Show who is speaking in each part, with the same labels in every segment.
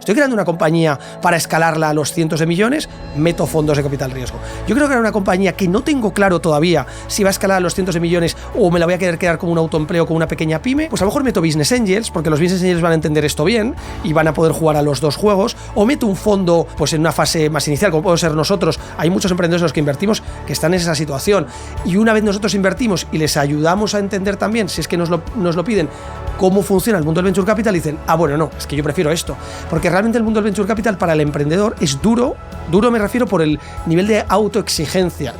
Speaker 1: Estoy creando una compañía para escalarla a los cientos de millones, meto fondos de capital riesgo. Yo creo que era una compañía que no tengo claro todavía si va a escalar a los cientos de millones o me la voy a querer quedar como un autoempleo, como una pequeña pyme, pues a lo mejor meto Business Angels, porque los Business Angels van a entender esto bien y van a poder jugar a los dos juegos, o meto un fondo pues en una fase más inicial, como podemos ser nosotros. Hay muchos emprendedores en los que invertimos que están en esa situación, y una vez nosotros invertimos y les ayudamos a entender también, si es que nos lo piden, cómo funciona el mundo del Venture Capital, dicen, bueno, no, es que yo prefiero esto, porque realmente el mundo del Venture Capital para el emprendedor es duro me refiero por el nivel de autoexigencia.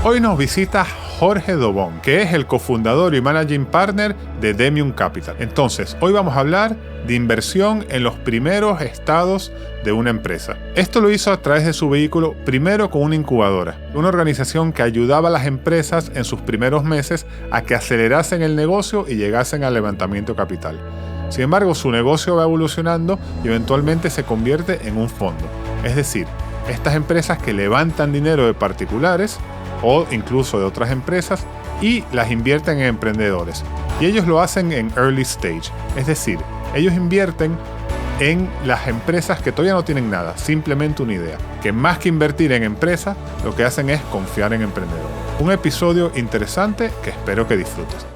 Speaker 2: Hoy nos visita Jorge Dobón, que es el cofundador y managing partner de Demium Capital. Entonces, hoy vamos a hablar de inversión en los primeros estados de una empresa. Esto lo hizo a través de su vehículo, primero con una incubadora, una organización que ayudaba a las empresas en sus primeros meses a que acelerasen el negocio y llegasen al levantamiento de capital. Sin embargo, su negocio va evolucionando y eventualmente se convierte en un fondo. Es decir, estas empresas que levantan dinero de particulares o incluso de otras empresas y las invierten en emprendedores. Y ellos lo hacen en early stage, es decir, ellos invierten en las empresas que todavía no tienen nada, simplemente una idea, que más que invertir en empresas, lo que hacen es confiar en emprendedores. Un episodio interesante que espero que disfrutes.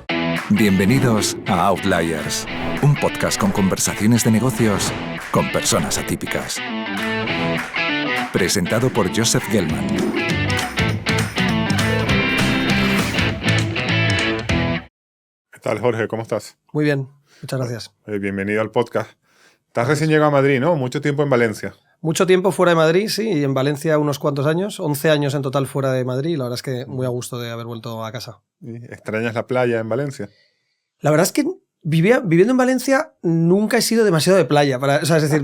Speaker 3: Bienvenidos a Outliers, un podcast con conversaciones de negocios con personas atípicas. Presentado por Joseph Gelman.
Speaker 2: ¿Qué tal, Jorge? ¿Cómo estás?
Speaker 1: Muy bien, muchas gracias.
Speaker 2: Bienvenido al podcast. Estás recién llegado a Madrid, ¿no? Mucho tiempo en Valencia.
Speaker 1: Mucho tiempo fuera de Madrid, sí, y en Valencia unos cuantos años, 11 años en total fuera de Madrid, y la verdad es que muy a gusto de haber vuelto a casa.
Speaker 2: ¿Extrañas la playa en Valencia?
Speaker 1: La verdad es que viviendo en Valencia nunca he sido demasiado de playa. Es decir,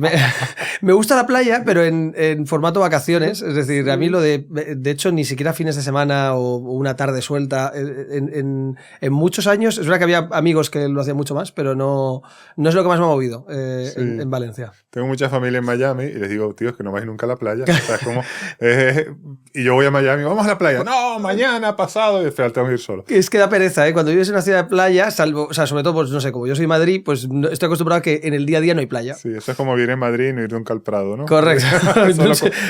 Speaker 1: me gusta la playa, pero en formato vacaciones. Es decir, a mí de hecho, ni siquiera fines de semana o una tarde suelta. En muchos años, es verdad que había amigos que lo hacían mucho más, pero no es lo que más me ha movido en Valencia.
Speaker 2: Tengo mucha familia en Miami y les digo, tío, es que no vais nunca a la playa. O sea, es como, y yo voy a Miami, vamos a la playa. No, mañana, pasado, y al final tengo que ir solo.
Speaker 1: Es que da pereza, ¿eh? Cuando vives en una ciudad de playa, salvo, o sea, sobre todo, pues no sé, como yo soy de Madrid, pues estoy acostumbrado a que en el día a día no hay playa.
Speaker 2: Sí, eso es como vivir en Madrid y no ir nunca al Prado, ¿no?
Speaker 1: Correcto.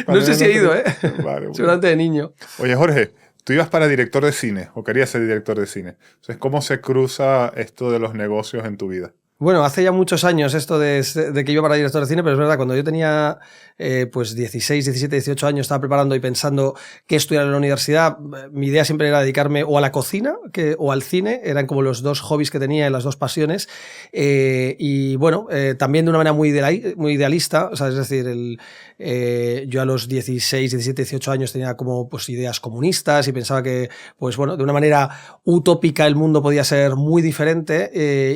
Speaker 1: no sé si he ido, ¿eh?
Speaker 2: Vale,
Speaker 1: seguramente de niño.
Speaker 2: Oye, Jorge, tú ibas para director de cine, o querías ser director de cine. Entonces, ¿cómo se cruza esto de los negocios en tu vida?
Speaker 1: Bueno, hace ya muchos años esto de que iba para director de cine, pero es verdad, cuando yo tenía pues 16, 17, 18 años, estaba preparando y pensando qué estudiar en la universidad, mi idea siempre era dedicarme o a la cocina o al cine, eran como los dos hobbies que tenía y las dos pasiones, y bueno, también de una manera muy idealista, o sea, es decir, yo a los 16, 17, 18 años tenía como pues ideas comunistas y pensaba que, pues bueno, de una manera utópica el mundo podía ser muy diferente,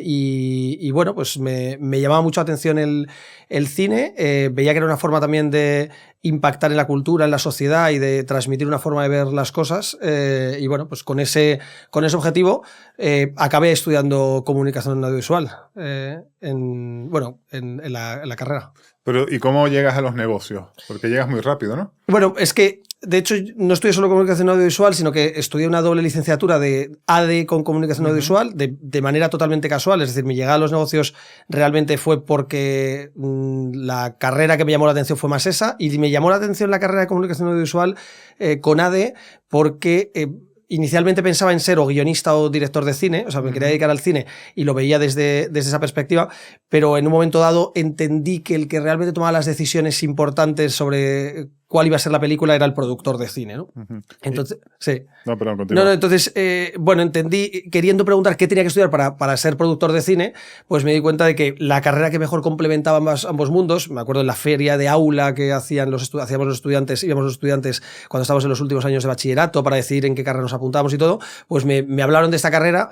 Speaker 1: y bueno, pues me llamaba mucho la atención el cine, veía que era una forma también de impactar en la cultura, en la sociedad y de transmitir una forma de ver las cosas, y bueno, pues con ese objetivo acabé estudiando comunicación audiovisual en la carrera.
Speaker 2: Pero, ¿y cómo llegas a los negocios? Porque llegas muy rápido, ¿no?
Speaker 1: Bueno, es que de hecho no estudié solo comunicación audiovisual, sino que estudié una doble licenciatura de AD con comunicación audiovisual de manera totalmente casual. Es decir, mi llegada a los negocios realmente fue porque la carrera que me llamó la atención fue más esa, y me llamó la atención la carrera de comunicación audiovisual con AD porque inicialmente pensaba en ser o guionista o director de cine, o sea, me quería dedicar al cine y lo veía desde esa perspectiva, pero en un momento dado entendí que el que realmente tomaba las decisiones importantes sobre cuál iba a ser la película era el productor de cine, ¿no? Entonces, sí.
Speaker 2: No, perdón, continúa.
Speaker 1: No, entonces, bueno, entendí, queriendo preguntar qué tenía que estudiar para ser productor de cine, pues me di cuenta de que la carrera que mejor complementaba ambos mundos, me acuerdo en la feria de aula que hacíamos los estudiantes cuando estábamos en los últimos años de bachillerato para decidir en qué carrera nos apuntamos y todo, pues me hablaron de esta carrera,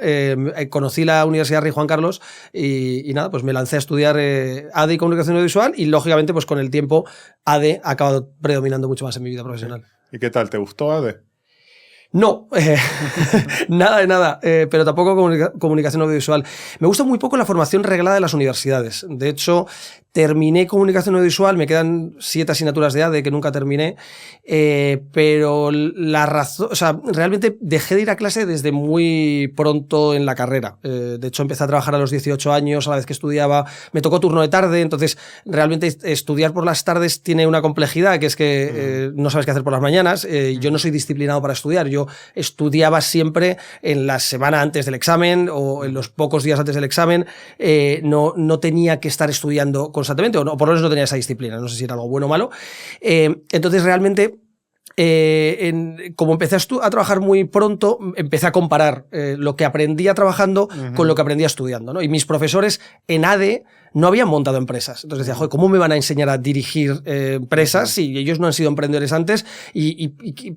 Speaker 1: conocí la Universidad Rey Juan Carlos y nada, pues me lancé a estudiar AD y comunicación audiovisual, y lógicamente pues con el tiempo AD ha acabado predominando mucho más en mi vida profesional.
Speaker 2: ¿Y qué tal? ¿Te gustó AD?
Speaker 1: No, nada de nada, pero tampoco comunicación audiovisual. Me gusta muy poco la formación reglada de las universidades. De hecho, terminé comunicación audiovisual, me quedan 7 asignaturas de ADE que nunca terminé, pero la razón, o sea, realmente dejé de ir a clase desde muy pronto en la carrera. De hecho, empecé a trabajar a los 18 años, a la vez que estudiaba, me tocó turno de tarde, entonces realmente estudiar por las tardes tiene una complejidad, que es que no sabes qué hacer por las mañanas. Yo no soy disciplinado para estudiar, yo estudiaba siempre en la semana antes del examen o en los pocos días antes del examen, no tenía que estar estudiando constantemente, o no, por lo menos no tenía esa disciplina, no sé si era algo bueno o malo. Entonces realmente, como empecé a trabajar muy pronto, empecé a comparar lo que aprendía trabajando con lo que aprendía estudiando, ¿no? Y mis profesores en ADE no habían montado empresas. Entonces decía, joder, ¿cómo me van a enseñar a dirigir empresas si ellos no han sido emprendedores antes? Y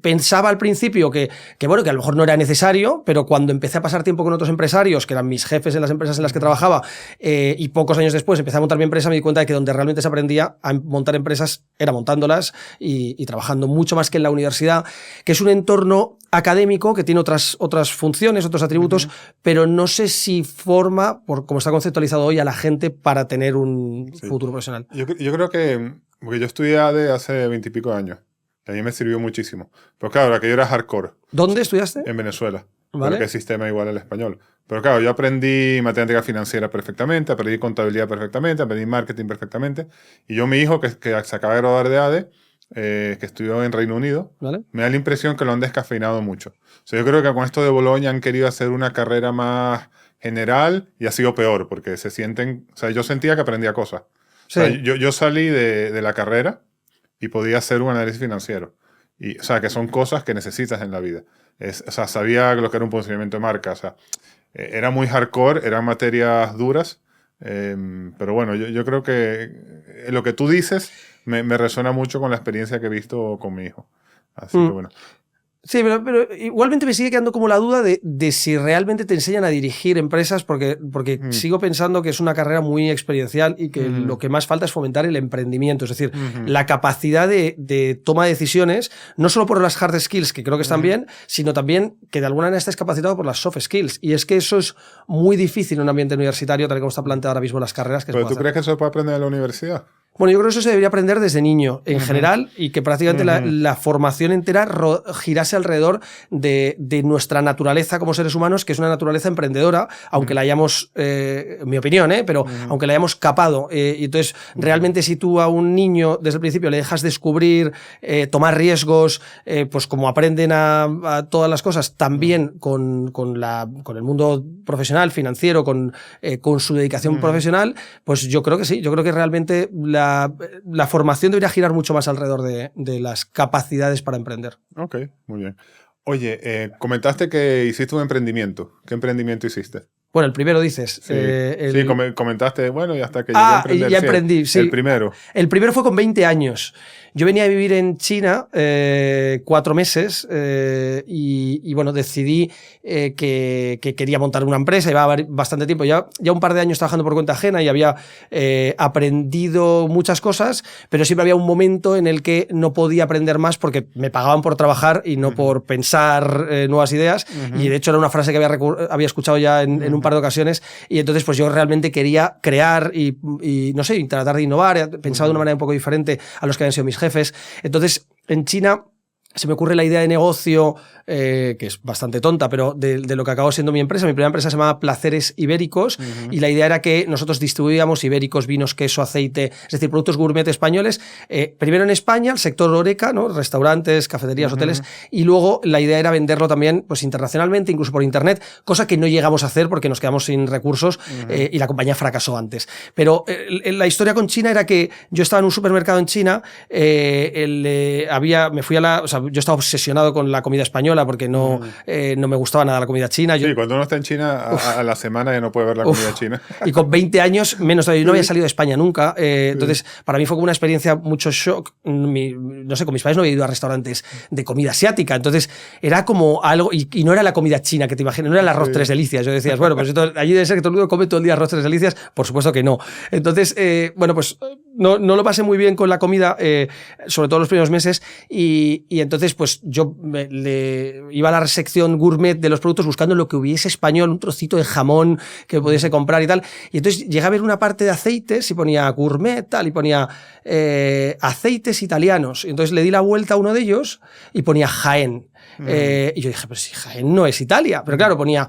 Speaker 1: pensaba al principio que bueno, que a lo mejor no era necesario, pero cuando empecé a pasar tiempo con otros empresarios, que eran mis jefes en las empresas en las que trabajaba, y pocos años después empecé a montar mi empresa, me di cuenta de que donde realmente se aprendía a montar empresas era montándolas y trabajando mucho más que en la universidad, que es un entorno académico que tiene otras funciones, otros atributos, pero no sé si forma, por como está conceptualizado hoy, a la gente para tener un futuro profesional.
Speaker 2: Yo creo que, porque yo estudié ADE hace 20 y pico años, y a mí me sirvió muchísimo. Pero claro, aquello era hardcore.
Speaker 1: ¿Dónde estudiaste?
Speaker 2: En Venezuela.
Speaker 1: ¿Vale?
Speaker 2: Porque el sistema igual al español. Pero claro, yo aprendí matemática financiera perfectamente, aprendí contabilidad perfectamente, aprendí marketing perfectamente. Y mi hijo, que se acaba de graduar de ADE, que estudió en Reino Unido,
Speaker 1: ¿Vale?
Speaker 2: me da la impresión que lo han descafeinado mucho. O sea, yo creo que con esto de Bolonia han querido hacer una carrera más general y ha sido peor, porque se sienten... O sea, yo sentía que aprendía cosas.
Speaker 1: Sí.
Speaker 2: O sea, yo salí de la carrera y podía hacer un análisis financiero. Y, o sea, que son cosas que necesitas en la vida. O sea, sabía lo que era un posicionamiento de marca. O sea, era muy hardcore, eran materias duras. Pero bueno, yo creo que lo que tú dices me resuena mucho con la experiencia que he visto con mi hijo. Así que bueno.
Speaker 1: Sí, pero igualmente me sigue quedando como la duda de si realmente te enseñan a dirigir empresas, porque sigo pensando que es una carrera muy experiencial y que lo que más falta es fomentar el emprendimiento, es decir, la capacidad de toma de decisiones, no solo por las hard skills, que creo que están bien, sino también que de alguna manera estés capacitado por las soft skills. Y es que eso es muy difícil en un ambiente universitario, tal y como está planteado ahora mismo las carreras.
Speaker 2: ¿Pero tú crees que eso se puede aprender en la universidad?
Speaker 1: Bueno, yo creo que eso se debería aprender desde niño, en general, y que prácticamente la formación entera girase alrededor de nuestra naturaleza como seres humanos, que es una naturaleza emprendedora, aunque la hayamos, en mi opinión, pero aunque la hayamos capado. Y entonces, realmente, si tú a un niño desde el principio le dejas descubrir, tomar riesgos, pues como aprenden a todas las cosas, también con el mundo profesional, financiero, con su dedicación profesional, pues yo creo que sí, yo creo que realmente la formación debería girar mucho más alrededor de las capacidades para emprender.
Speaker 2: Ok, muy bien. Oye, comentaste que hiciste un emprendimiento. ¿Qué emprendimiento hiciste?
Speaker 1: Bueno, el primero dices.
Speaker 2: Sí, comentaste, bueno, y hasta que llegué a emprender.
Speaker 1: Ya emprendí, sí.
Speaker 2: El primero.
Speaker 1: El primero fue con 20 años. Yo venía a vivir en China 4 meses y bueno, decidí que quería montar una empresa. Llevaba bastante tiempo, ya un par de años trabajando por cuenta ajena y había aprendido muchas cosas, pero siempre había un momento en el que no podía aprender más porque me pagaban por trabajar y no por pensar nuevas ideas. Y de hecho era una frase que había escuchado ya en un par de ocasiones, y entonces pues yo realmente quería crear y no sé, tratar de innovar, pensaba de una manera un poco diferente a los que habían sido mis jefes. Entonces en China se me ocurre la idea de negocio, que es bastante tonta, pero de lo que acabó siendo mi empresa. Mi primera empresa se llamaba Placeres Ibéricos, y la idea era que nosotros distribuíamos ibéricos, vinos, queso, aceite, es decir, productos gourmet españoles, primero en España, el sector HoReCa, ¿no? Restaurantes, cafeterías, hoteles, y luego la idea era venderlo también pues internacionalmente, incluso por internet, cosa que no llegamos a hacer porque nos quedamos sin recursos y la compañía fracasó antes. Pero la historia con China era que yo estaba en un supermercado en China, yo estaba obsesionado con la comida española porque no me gustaba nada la comida china.
Speaker 2: Sí, cuando uno está en China, a la semana ya no puede ver la comida china. Y
Speaker 1: con 20 años menos todavía. Yo no había salido de España nunca. Entonces, para mí fue como una experiencia mucho shock. No sé, con mis padres no había ido a restaurantes de comida asiática. Entonces, era como algo... Y no era la comida china que te imaginas, no era el arroz tres delicias. Yo decías, bueno, pues allí debe ser que todo el mundo come todo el día arroz tres delicias. Por supuesto que no. Entonces, bueno, pues no lo pasé muy bien con la comida, sobre todo los primeros meses, y entonces pues yo iba a la sección gourmet de los productos buscando lo que hubiese español, un trocito de jamón que pudiese comprar y tal, y entonces llegué a ver una parte de aceites y ponía gourmet tal, y ponía aceites italianos, y entonces le di la vuelta a uno de ellos y ponía Jaén. Y yo dije, pero si Jaén no es Italia. Pero claro, ponía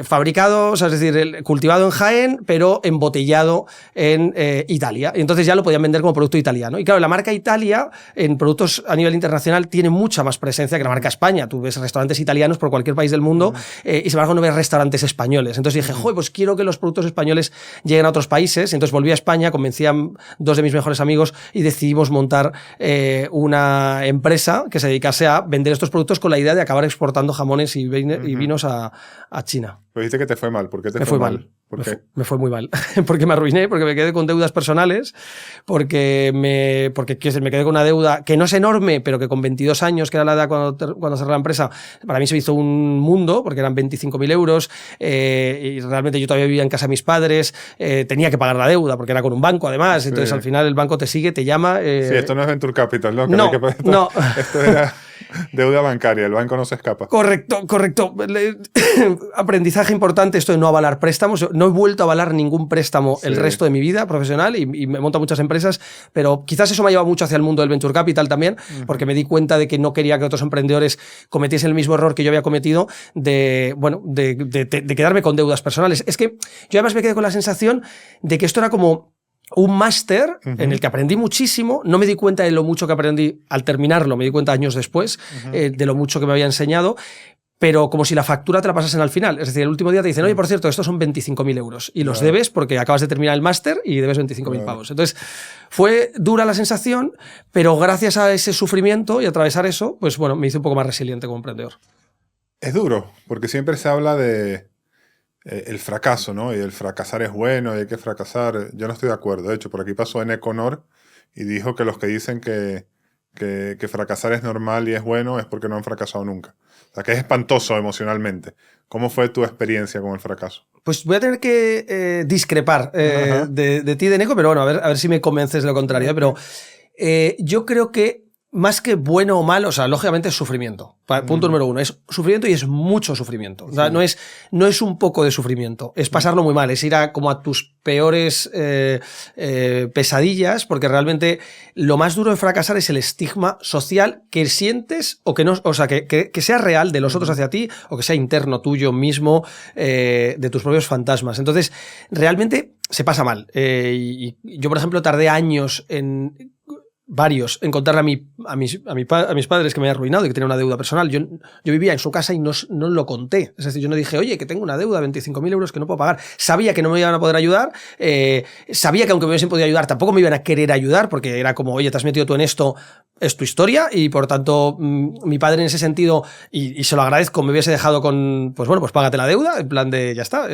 Speaker 1: fabricado, o sea, es decir, cultivado en Jaén, pero embotellado en Italia. Y entonces ya lo podían vender como producto italiano. Y claro, la marca Italia en productos a nivel internacional tiene mucha más presencia que la marca España. Tú ves restaurantes italianos por cualquier país del mundo y sin embargo no ves restaurantes españoles. Entonces dije, joder, pues quiero que los productos españoles lleguen a otros países. Y entonces volví a España, convencí a dos de mis mejores amigos y decidimos montar una empresa que se dedicase a vender estos productos con la idea de acabar exportando jamones y vinos a China.
Speaker 2: Pero dijiste que te fue mal. ¿Por qué te
Speaker 1: Me
Speaker 2: fue
Speaker 1: fue
Speaker 2: mal?
Speaker 1: mal.
Speaker 2: ¿Por qué?
Speaker 1: Me fue muy mal. Porque me arruiné, porque me quedé con deudas personales, porque me quedé con una deuda que no es enorme, pero que con 22 años, que era la edad cuando cerré la empresa, para mí se me hizo un mundo, porque eran 25.000 euros, y realmente yo todavía vivía en casa de mis padres, tenía que pagar la deuda, porque era con un banco además,
Speaker 2: Sí.
Speaker 1: Entonces al final el banco te sigue, te llama...
Speaker 2: Sí, esto no es Venture Capital, ¿no?
Speaker 1: No.
Speaker 2: Esto era deuda bancaria, el banco no se escapa.
Speaker 1: Correcto. Aprendizaje importante esto de no avalar préstamos. No he vuelto a avalar ningún préstamo el resto de mi vida profesional y me monto muchas empresas, pero quizás eso me ha llevado mucho hacia el mundo del Venture Capital también, porque me di cuenta de que no quería que otros emprendedores cometiesen el mismo error que yo había cometido de quedarme con deudas personales. Es que yo además me quedé con la sensación de que esto era como un máster en el que aprendí muchísimo. No me di cuenta de lo mucho que aprendí al terminarlo, me di cuenta años después de lo mucho que me había enseñado, pero como si la factura te la pasasen al final. Es decir, el último día te dicen, oye, por cierto, estos son 25.000 euros y los debes porque acabas de terminar el máster y debes 25.000 pavos. Entonces, fue dura la sensación, pero gracias a ese sufrimiento y atravesar eso, pues bueno, me hice un poco más resiliente como emprendedor.
Speaker 2: Es duro, porque siempre se habla de el fracaso, ¿no? Y el fracasar es bueno y hay que fracasar. Yo no estoy de acuerdo. De hecho, por aquí pasó Econor y dijo que los que dicen que fracasar es normal y es bueno es porque no han fracasado nunca. O sea, que es espantoso emocionalmente. ¿Cómo fue tu experiencia con el fracaso?
Speaker 1: Pues voy a tener que discrepar de ti, de Neko, pero bueno, a ver si me convences de lo contrario. Pero yo creo que más que bueno o malo, o sea, lógicamente es sufrimiento. Punto número uno, es sufrimiento y es mucho sufrimiento. O sea, no es un poco de sufrimiento, es pasarlo muy mal, es ir como a tus peores pesadillas, porque realmente lo más duro de fracasar es el estigma social que sientes o que no, o sea, que sea real de los otros hacia ti o que sea interno tuyo mismo, de tus propios fantasmas. Entonces, realmente se pasa mal. Y yo, por ejemplo, tardé años en contarle a mis padres que me había arruinado y que tenía una deuda personal. Yo vivía en su casa y no lo conté. Es decir, yo no dije, oye, que tengo una deuda de 25.000 euros que no puedo pagar. Sabía que no me iban a poder ayudar. Sabía que aunque me hubiesen podido ayudar, tampoco me iban a querer ayudar porque era como, oye, te has metido tú en esto, es tu historia. Y por tanto, mi padre en ese sentido, y se lo agradezco, me hubiese dejado con, pues bueno, pues págate la deuda, en plan de, ya está.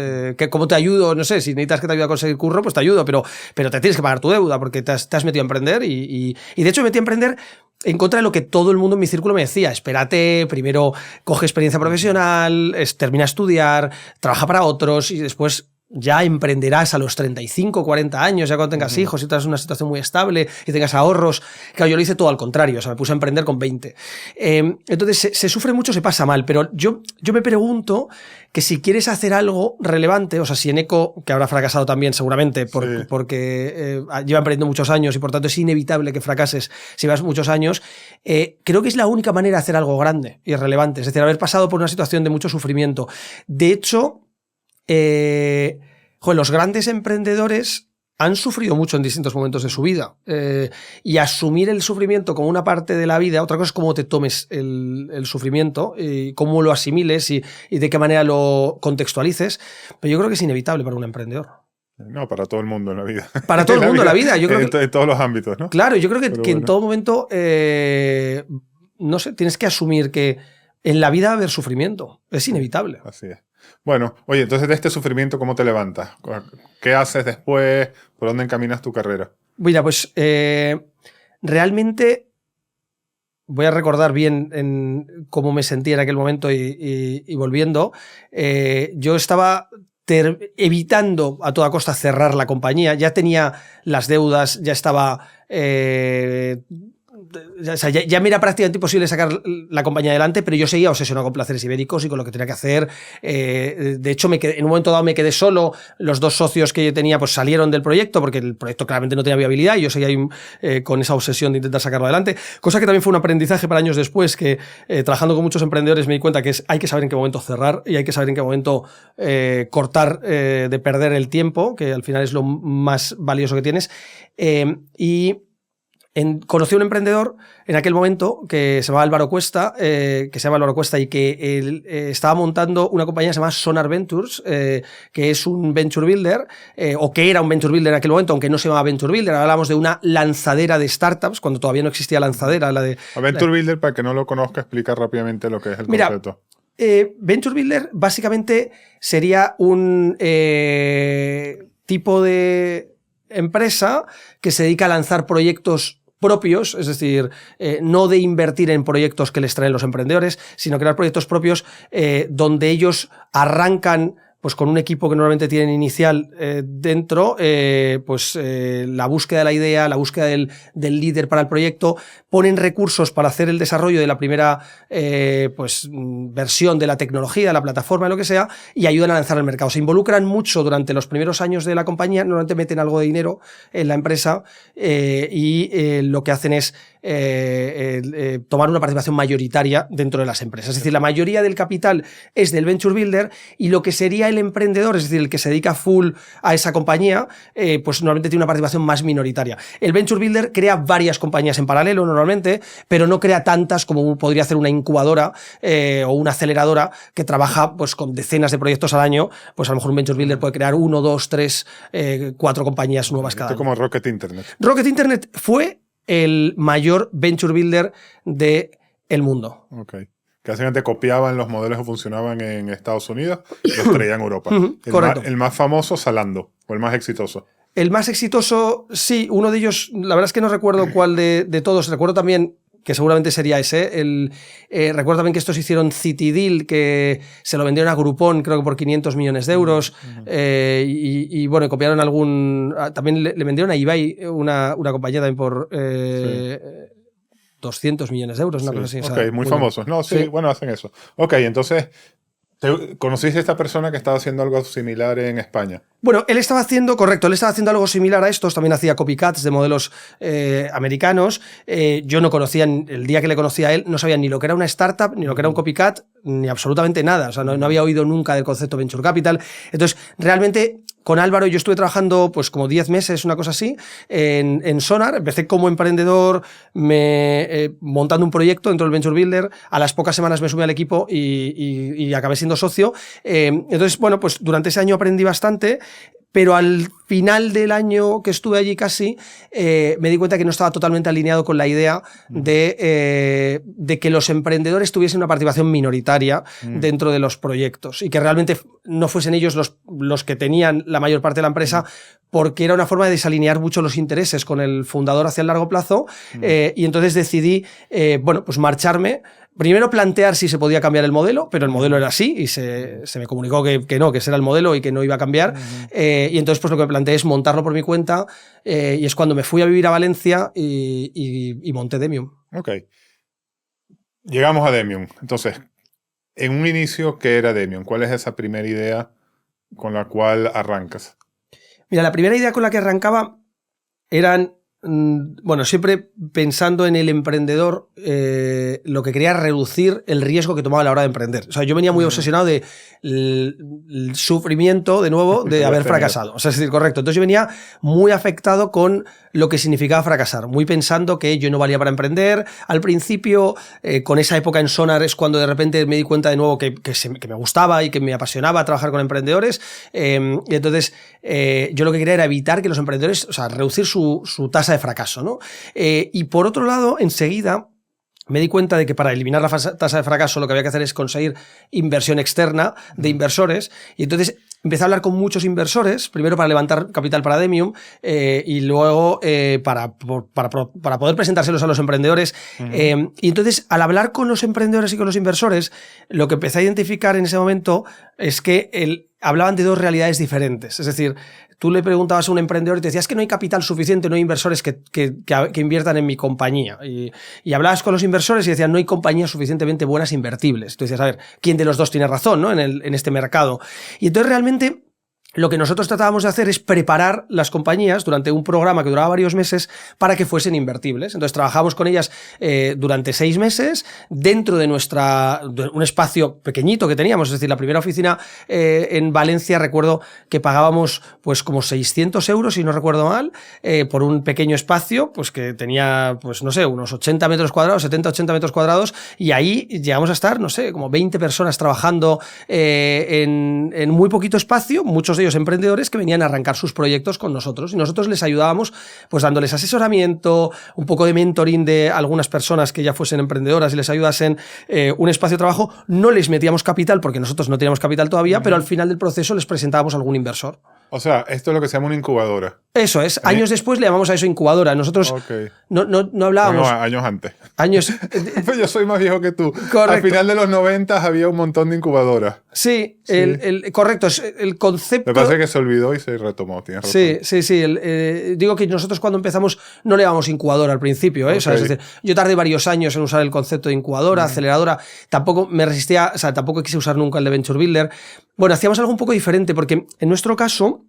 Speaker 1: ¿Cómo te ayudo? No sé, si necesitas que te ayude a conseguir curro, pues te ayudo, pero te tienes que pagar tu deuda porque te has metido a emprender y de hecho me metí a emprender en contra de lo que todo el mundo en mi círculo me decía. Espérate, primero coge experiencia profesional, termina de estudiar, trabaja para otros y después ya emprenderás a los 35, 40 años, ya cuando tengas hijos y estás en una situación muy estable y tengas ahorros. Claro, yo lo hice todo al contrario, o sea, me puse a emprender con 20. Entonces, se sufre mucho, se pasa mal, pero yo me pregunto que si quieres hacer algo relevante, o sea, si Eneco, que habrá fracasado también seguramente, porque lleva emprendiendo muchos años y por tanto es inevitable que fracases si vas muchos años, creo que es la única manera de hacer algo grande y relevante, es decir, haber pasado por una situación de mucho sufrimiento. De hecho, los grandes emprendedores han sufrido mucho en distintos momentos de su vida, y asumir el sufrimiento como una parte de la vida, otra cosa es cómo te tomes el sufrimiento y cómo lo asimiles y de qué manera lo contextualices, pero yo creo que es inevitable para un emprendedor.
Speaker 2: No, para todo el mundo en la vida.
Speaker 1: Para todo el mundo en la vida. Yo creo
Speaker 2: en todos los ámbitos, ¿no?
Speaker 1: Claro, yo creo que en todo momento, no sé, tienes que asumir que en la vida va a haber sufrimiento. Es inevitable.
Speaker 2: Así es. Bueno, oye, entonces de este sufrimiento, ¿cómo te levantas? ¿Qué haces después? ¿Por dónde encaminas tu carrera?
Speaker 1: Mira, pues realmente voy a recordar bien en cómo me sentí en aquel momento y volviendo. Yo estaba evitando a toda costa cerrar la compañía. Ya tenía las deudas, ya estaba... ya me era prácticamente imposible sacar la compañía adelante, pero yo seguía obsesionado con Placeres Ibéricos y con lo que tenía que hacer. De hecho, en un momento dado me quedé solo. Los 2 socios que yo tenía pues salieron del proyecto porque el proyecto claramente no tenía viabilidad y yo seguía ahí, con esa obsesión de intentar sacarlo adelante. Cosa que también fue un aprendizaje para años después, que trabajando con muchos emprendedores me di cuenta que hay que saber en qué momento cerrar y hay que saber en qué momento cortar de perder el tiempo, que al final es lo más valioso que tienes. Conocí a un emprendedor en aquel momento que se llamaba Álvaro Cuesta, y que él estaba montando una compañía que se llama Sonar Ventures, que es un venture builder, o que era un venture builder en aquel momento, aunque no se llamaba venture builder. Hablamos de una lanzadera de startups, cuando todavía no existía lanzadera.
Speaker 2: Venture builder, para que no lo conozca, explica rápidamente lo que es el concepto.
Speaker 1: Venture builder básicamente sería un tipo de empresa que se dedica a lanzar proyectos propios, es decir, no de invertir en proyectos que les traen los emprendedores, sino crear proyectos propios donde ellos arrancan pues con un equipo que normalmente tienen inicial dentro, la búsqueda de la idea, la búsqueda del líder para el proyecto, ponen recursos para hacer el desarrollo de la primera versión de la tecnología, de la plataforma, lo que sea, y ayudan a lanzar al mercado. Se involucran mucho durante los primeros años de la compañía, normalmente meten algo de dinero en la empresa y lo que hacen es tomar una participación mayoritaria dentro de las empresas. Es decir, la mayoría del capital es del venture builder y lo que sería el emprendedor, es decir, el que se dedica full a esa compañía, pues normalmente tiene una participación más minoritaria. El venture builder crea varias compañías en paralelo normalmente, pero no crea tantas como podría hacer una incubadora o una aceleradora que trabaja pues con decenas de proyectos al año. Pues a lo mejor un venture builder puede crear 1, 2, 3, 4 compañías nuevas cada año.
Speaker 2: Como Rocket Internet.
Speaker 1: Rocket Internet fue el mayor venture builder del mundo.
Speaker 2: Okay. Que básicamente copiaban los modelos que funcionaban en Estados Unidos y los traían a Europa.
Speaker 1: Correcto.
Speaker 2: El más famoso, Zalando, o el más exitoso.
Speaker 1: El más exitoso, sí, uno de ellos, la verdad es que no recuerdo cuál de todos, recuerdo también que seguramente sería ese. Recuerdo también que estos hicieron Citideal, que se lo vendieron a Groupon, creo que por 500 millones de euros, y bueno, copiaron también le vendieron a eBay una compañía también por... 200 millones de euros, una cosa así.
Speaker 2: Ok, o sea, muy famosos. No, sí, bueno, hacen eso. Ok, entonces, ¿conociste a esta persona que estaba haciendo algo similar en España?
Speaker 1: Bueno, él estaba haciendo algo similar a estos, también hacía copycats de modelos americanos. Yo no conocía, el día que le conocí a él, no sabía ni lo que era una startup, ni lo que era un copycat, ni absolutamente nada. O sea, no había oído nunca del concepto Venture Capital. Entonces, realmente... Con Álvaro yo estuve trabajando pues como 10 meses, una cosa así, en Sonar. Empecé como emprendedor montando un proyecto dentro del Venture Builder. A las pocas semanas me sumí al equipo y acabé siendo socio. Entonces, bueno, pues durante ese año aprendí bastante, pero al final del año que estuve allí casi, me di cuenta que no estaba totalmente alineado con la idea de que los emprendedores tuviesen una participación minoritaria dentro de los proyectos y que realmente no fuesen ellos los que tenían la mayor parte de la empresa, porque era una forma de desalinear mucho los intereses con el fundador hacia el largo plazo. Y entonces decidí, pues marcharme. Primero plantear si se podía cambiar el modelo, pero el modelo era así y se me comunicó que no, que ese era el modelo y que no iba a cambiar. Y entonces pues lo que me planteé es montarlo por mi cuenta y es cuando me fui a vivir a Valencia y monté Demium.
Speaker 2: Ok. Llegamos a Demium. Entonces, en un inicio, ¿qué era Demium? ¿Cuál es esa primera idea con la cual arrancas?
Speaker 1: Mira, la primera idea con la que arrancaba eran... Bueno, siempre pensando en el emprendedor, lo que quería era reducir el riesgo que tomaba a la hora de emprender. O sea, yo venía muy obsesionado del sufrimiento, de nuevo, de haber fracasado. O sea, es decir, correcto. Entonces yo venía muy afectado con lo que significaba fracasar, muy pensando que yo no valía para emprender. Al principio, con esa época en Sonar es cuando de repente me di cuenta de nuevo que me gustaba y que me apasionaba trabajar con emprendedores. Y entonces yo lo que quería era evitar que los emprendedores, o sea, reducir su tasa de fracaso, ¿no? Y por otro lado, enseguida me di cuenta de que para eliminar la tasa de fracaso lo que había que hacer es conseguir inversión externa de inversores, y entonces empecé a hablar con muchos inversores, primero para levantar capital para Demium y luego para poder presentárselos a los emprendedores. Y entonces, al hablar con los emprendedores y con los inversores, lo que empecé a identificar en ese momento es que hablaban de dos realidades diferentes. Es decir, tú le preguntabas a un emprendedor y te decías que no hay capital suficiente, no hay inversores que inviertan en mi compañía. Y hablabas con los inversores y decían, no hay compañías suficientemente buenas e invertibles. Tú decías, a ver, ¿quién de los dos tiene razón, ¿no? en este mercado? Y entonces realmente lo que nosotros tratábamos de hacer es preparar las compañías durante un programa que duraba varios meses para que fuesen invertibles. Entonces trabajamos con ellas durante 6 meses dentro de un espacio pequeñito que teníamos. Es decir, la primera oficina en Valencia, recuerdo que pagábamos pues como 600 euros, si no recuerdo mal, por un pequeño espacio pues que tenía, pues no sé, unos 80 metros cuadrados, 70, 80 metros cuadrados, y ahí llegamos a estar, no sé, como 20 personas trabajando en muy poquito espacio, muchos de ellos emprendedores que venían a arrancar sus proyectos con nosotros, y nosotros les ayudábamos pues dándoles asesoramiento, un poco de mentoring de algunas personas que ya fuesen emprendedoras y les ayudasen, un espacio de trabajo. No les metíamos capital porque nosotros no teníamos capital todavía, pero al final del proceso les presentábamos a algún inversor.
Speaker 2: O sea, esto es lo que se llama una incubadora.
Speaker 1: Eso es. Años después le llamamos a eso incubadora. Nosotros no hablábamos...
Speaker 2: Bueno, años antes.
Speaker 1: Años...
Speaker 2: Pues yo soy más viejo que tú.
Speaker 1: Correcto.
Speaker 2: Al final de los 90 había un montón de incubadoras.
Speaker 1: Sí, sí. Correcto. El concepto...
Speaker 2: Me parece que se olvidó y se retomó.
Speaker 1: Sí. Digo que nosotros cuando empezamos no le llamamos incubadora al principio. Okay. O sea, es decir, yo tardé varios años en usar el concepto de incubadora, aceleradora. Tampoco me resistía, o sea, tampoco quise usar nunca el de Venture Builder. Bueno, hacíamos algo un poco diferente porque en nuestro caso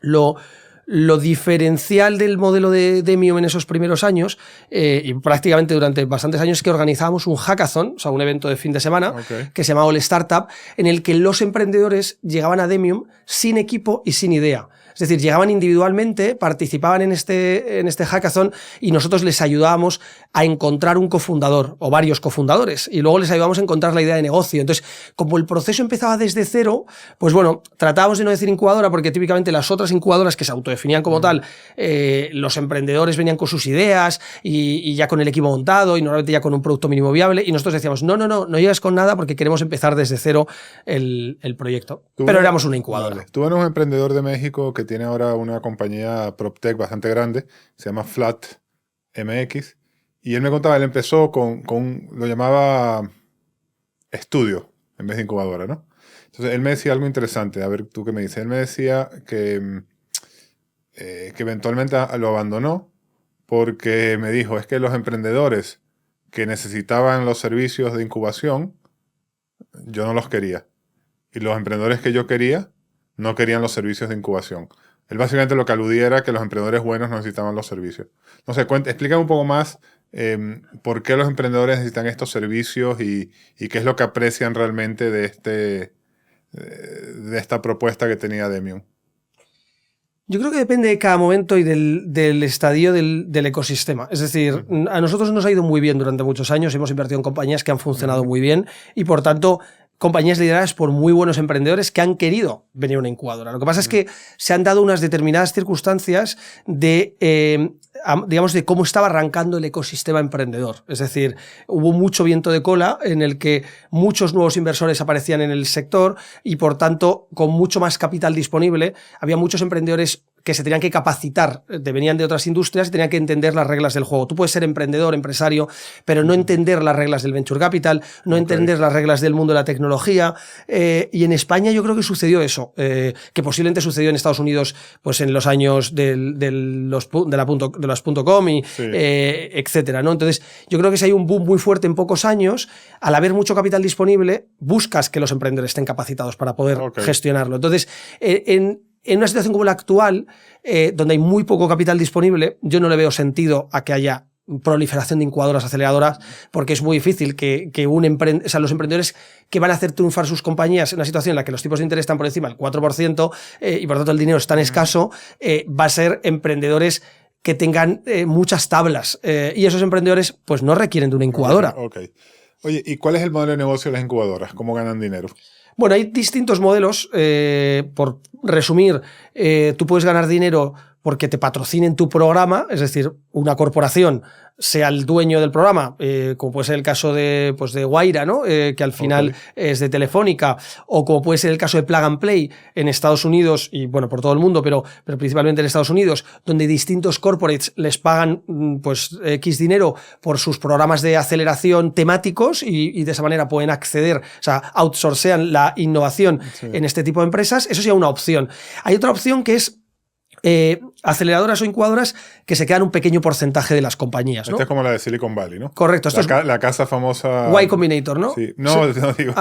Speaker 1: lo diferencial del modelo de Demium en esos primeros años, y prácticamente durante bastantes años, es que organizábamos un hackathon, o sea, un evento de fin de semana, que se llamaba All Startup, en el que los emprendedores llegaban a Demium sin equipo y sin idea. Es decir, llegaban individualmente, participaban en este hackathon y nosotros les ayudábamos a encontrar un cofundador o varios cofundadores, y luego les ayudábamos a encontrar la idea de negocio. Entonces, como el proceso empezaba desde cero, pues bueno, tratábamos de no decir incubadora porque típicamente las otras incubadoras que se autodefinían como tal, los emprendedores venían con sus ideas y ya con el equipo montado y normalmente ya con un producto mínimo viable, y nosotros decíamos, no llegas con nada porque queremos empezar desde cero el proyecto. Pero éramos una incubadora.
Speaker 2: Vale. Tú eres un emprendedor de México que tiene ahora una compañía PropTech bastante grande, se llama Flat MX, y él me contaba, él empezó lo llamaba estudio en vez de incubadora, ¿no? Entonces él me decía algo interesante, a ver tú qué me dices. Él me decía que eventualmente lo abandonó porque me dijo, es que los emprendedores que necesitaban los servicios de incubación, yo no los quería, y los emprendedores que yo quería no querían los servicios de incubación. Él básicamente lo que aludía era que los emprendedores buenos no necesitaban los servicios. No sé, explícame un poco más por qué los emprendedores necesitan estos servicios y qué es lo que aprecian realmente de esta propuesta que tenía Demium.
Speaker 1: Yo creo que depende de cada momento y del estadio del ecosistema. Es decir, a nosotros nos ha ido muy bien durante muchos años, hemos invertido en compañías que han funcionado muy bien y, por tanto, compañías lideradas por muy buenos emprendedores que han querido venir a una incubadora. Lo que pasa es que se han dado unas determinadas circunstancias digamos, de cómo estaba arrancando el ecosistema emprendedor. Es decir, hubo mucho viento de cola en el que muchos nuevos inversores aparecían en el sector y, por tanto, con mucho más capital disponible, había muchos emprendedores que se tenían que capacitar, venían de otras industrias y tenían que entender las reglas del juego. Tú puedes ser emprendedor, empresario, pero no entender las reglas del venture capital, no entender las reglas del mundo de la tecnología. Y en España yo creo que sucedió eso, que posiblemente sucedió en Estados Unidos pues en los años de las .com y etcétera, ¿no? Entonces, yo creo que si hay un boom muy fuerte en pocos años, al haber mucho capital disponible, buscas que los emprendedores estén capacitados para poder gestionarlo. Entonces, en una situación como la actual, donde hay muy poco capital disponible, yo no le veo sentido a que haya proliferación de incubadoras, aceleradoras, porque es muy difícil que los emprendedores que van a hacer triunfar sus compañías en una situación en la que los tipos de interés están por encima del 4% y por tanto el dinero es tan escaso, va a ser emprendedores que tengan muchas tablas y esos emprendedores pues no requieren de una incubadora.
Speaker 2: Oye, ¿y cuál es el modelo de negocio de las incubadoras? ¿Cómo ganan dinero?
Speaker 1: Bueno, hay distintos modelos. Por resumir, tú puedes ganar dinero porque te patrocinen tu programa, es decir, una corporación sea el dueño del programa, como puede ser el caso de Wayra, ¿no? Que al final es de Telefónica, o como puede ser el caso de Plug and Play en Estados Unidos, y bueno, por todo el mundo, pero principalmente en Estados Unidos, donde distintos corporates les pagan pues X dinero por sus programas de aceleración temáticos y de esa manera pueden acceder, o sea, outsourcean la innovación en este tipo de empresas. Eso sería una opción. Hay otra opción que es aceleradoras o incubadoras que se quedan un pequeño porcentaje de las compañías, ¿no?
Speaker 2: Esta es como la de Silicon Valley, ¿no?
Speaker 1: Correcto. Esto es
Speaker 2: la casa famosa...
Speaker 1: Y Combinator, ¿no?
Speaker 2: Sí. No digo...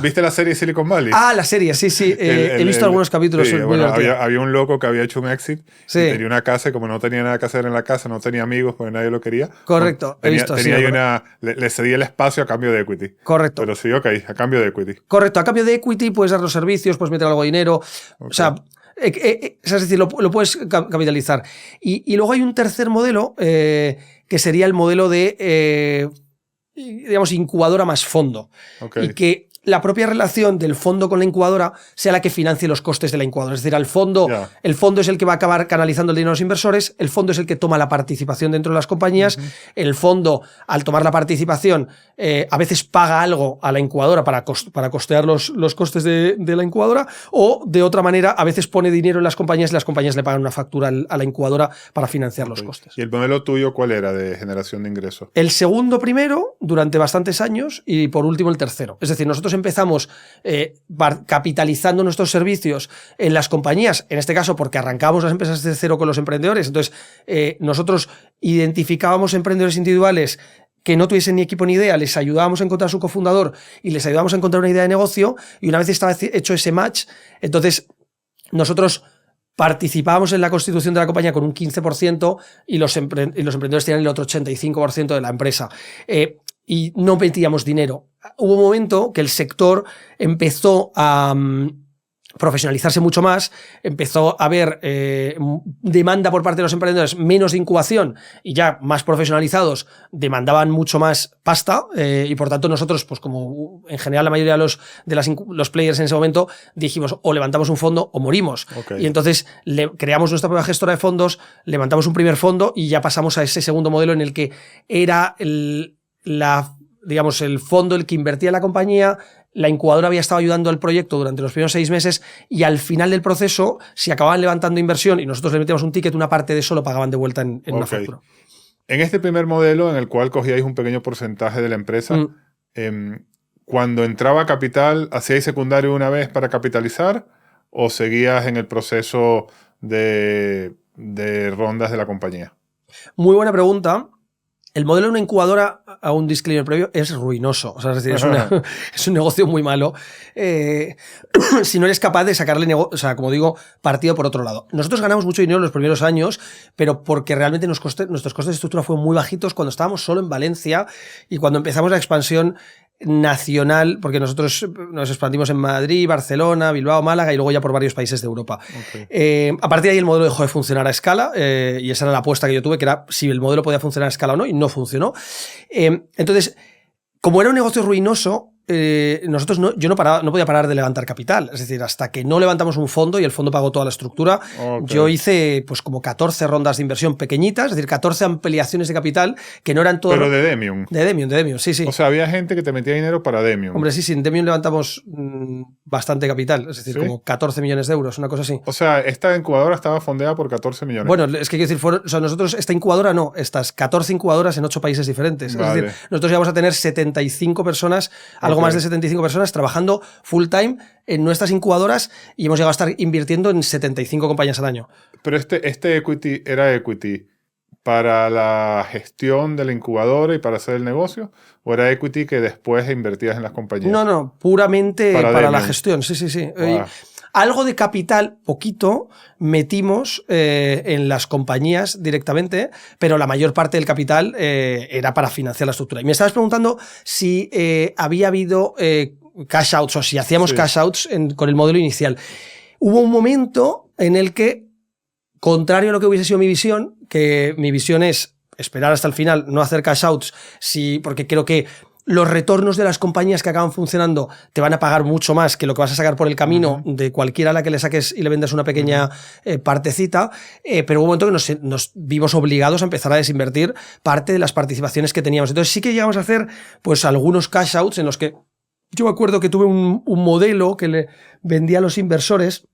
Speaker 2: ¿Viste la serie Silicon Valley?
Speaker 1: La serie, sí. He visto algunos capítulos.
Speaker 2: Sí, bueno, había un loco que había hecho un exit y tenía una casa y como no tenía nada que hacer en la casa, no tenía amigos porque nadie lo quería.
Speaker 1: Correcto.
Speaker 2: Le cedía el espacio a cambio de equity.
Speaker 1: Correcto.
Speaker 2: Pero sí, ok, a cambio de equity.
Speaker 1: Correcto. A cambio de equity puedes dar los servicios, puedes meter algo de dinero. Okay. O sea... es decir, lo puedes capitalizar. Y luego hay un tercer modelo que sería el modelo de, digamos, incubadora más fondo. Okay. Y que la propia relación del fondo con la incubadora sea la que financie los costes de la incubadora. Es decir, el fondo es el que va a acabar canalizando el dinero a los inversores, el fondo es el que toma la participación dentro de las compañías, el fondo, al tomar la participación, a veces paga algo a la incubadora para costear los costes de la incubadora, o de otra manera, a veces pone dinero en las compañías y las compañías le pagan una factura a la incubadora para financiar los costes.
Speaker 2: ¿Y el modelo tuyo cuál era de generación de ingresos?
Speaker 1: El segundo primero, durante bastantes años, y por último el tercero. Es decir, nosotros empezamos capitalizando nuestros servicios en las compañías, en este caso porque arrancábamos las empresas de cero con los emprendedores. Entonces, nosotros identificábamos emprendedores individuales que no tuviesen ni equipo ni idea, les ayudábamos a encontrar su cofundador y les ayudábamos a encontrar una idea de negocio, y una vez estaba hecho ese match, entonces nosotros participábamos en la constitución de la compañía con un 15% y los emprendedores tenían el otro 85% de la empresa. Y no metíamos dinero. Hubo un momento que el sector empezó a profesionalizarse mucho más, empezó a haber demanda por parte de los emprendedores, menos de incubación, y ya más profesionalizados demandaban mucho más pasta, y por tanto nosotros, pues como en general la mayoría de los players en ese momento, dijimos o levantamos un fondo o morimos. Okay. Y entonces creamos nuestra propia gestora de fondos, levantamos un primer fondo y ya pasamos a ese segundo modelo en el que era el fondo el que invertía en la compañía, la incubadora había estado ayudando al proyecto durante los primeros 6 meses y al final del proceso, si acababan levantando inversión y nosotros le metíamos un ticket, una parte de eso lo pagaban de vuelta en una factura.
Speaker 2: En este primer modelo, en el cual cogíais un pequeño porcentaje de la empresa, cuando entraba capital, ¿hacíais secundario una vez para capitalizar o seguías en el proceso de rondas de la compañía?
Speaker 1: Muy buena pregunta. El modelo de una incubadora, a un disclaimer previo, es ruinoso. O sea, es decir, es un negocio muy malo. Si no eres capaz de sacarle, como digo, partido por otro lado. Nosotros ganamos mucho dinero en los primeros años, pero porque realmente nuestros costes de estructura fueron muy bajitos cuando estábamos solo en Valencia y cuando empezamos la expansión nacional, porque nosotros nos expandimos en Madrid, Barcelona, Bilbao, Málaga y luego ya por varios países de Europa. Okay. A partir de ahí el modelo dejó de funcionar a escala, y esa era la apuesta que yo tuve, que era si el modelo podía funcionar a escala o no, y no funcionó. Entonces, como era un negocio ruinoso, nosotros yo no podía parar de levantar capital. Es decir, hasta que no levantamos un fondo y el fondo pagó toda la estructura, yo hice pues como 14 rondas de inversión pequeñitas, es decir, 14 ampliaciones de capital que no eran todo.
Speaker 2: Pero de Demium.
Speaker 1: De Demium, sí.
Speaker 2: O sea, había gente que te metía dinero para Demium.
Speaker 1: Hombre, sí, en Demium levantamos bastante capital, es decir, como 14 millones de euros, una cosa así.
Speaker 2: O sea, esta incubadora estaba fondeada por 14 millones.
Speaker 1: Bueno, es que quiero decir, nosotros, esta incubadora no, estas 14 incubadoras en 8 países diferentes. Vale. Es decir, nosotros llegamos a tener 75 personas, algo más de 75 personas trabajando full time en nuestras incubadoras y hemos llegado a estar invirtiendo en 75 compañías al año.
Speaker 2: Pero este equity era equity para la gestión de la incubadora y para hacer el negocio, ¿o era equity que después invertías en las compañías?
Speaker 1: No, puramente para la gestión, sí. Wow. Algo de capital, poquito, metimos en las compañías directamente, pero la mayor parte del capital era para financiar la estructura. Y me estabas preguntando si había habido cash outs o si hacíamos cash outs con el modelo inicial. Hubo un momento en el que, contrario a lo que hubiese sido mi visión, que mi visión es esperar hasta el final, no hacer cash outs, porque creo que los retornos de las compañías que acaban funcionando te van a pagar mucho más que lo que vas a sacar por el camino de cualquiera a la que le saques y le vendes una pequeña partecita, pero hubo un momento que nos vimos obligados a empezar a desinvertir parte de las participaciones que teníamos. Entonces sí que llegamos a hacer pues algunos cash outs en los que yo me acuerdo que tuve un modelo que le vendía a los inversores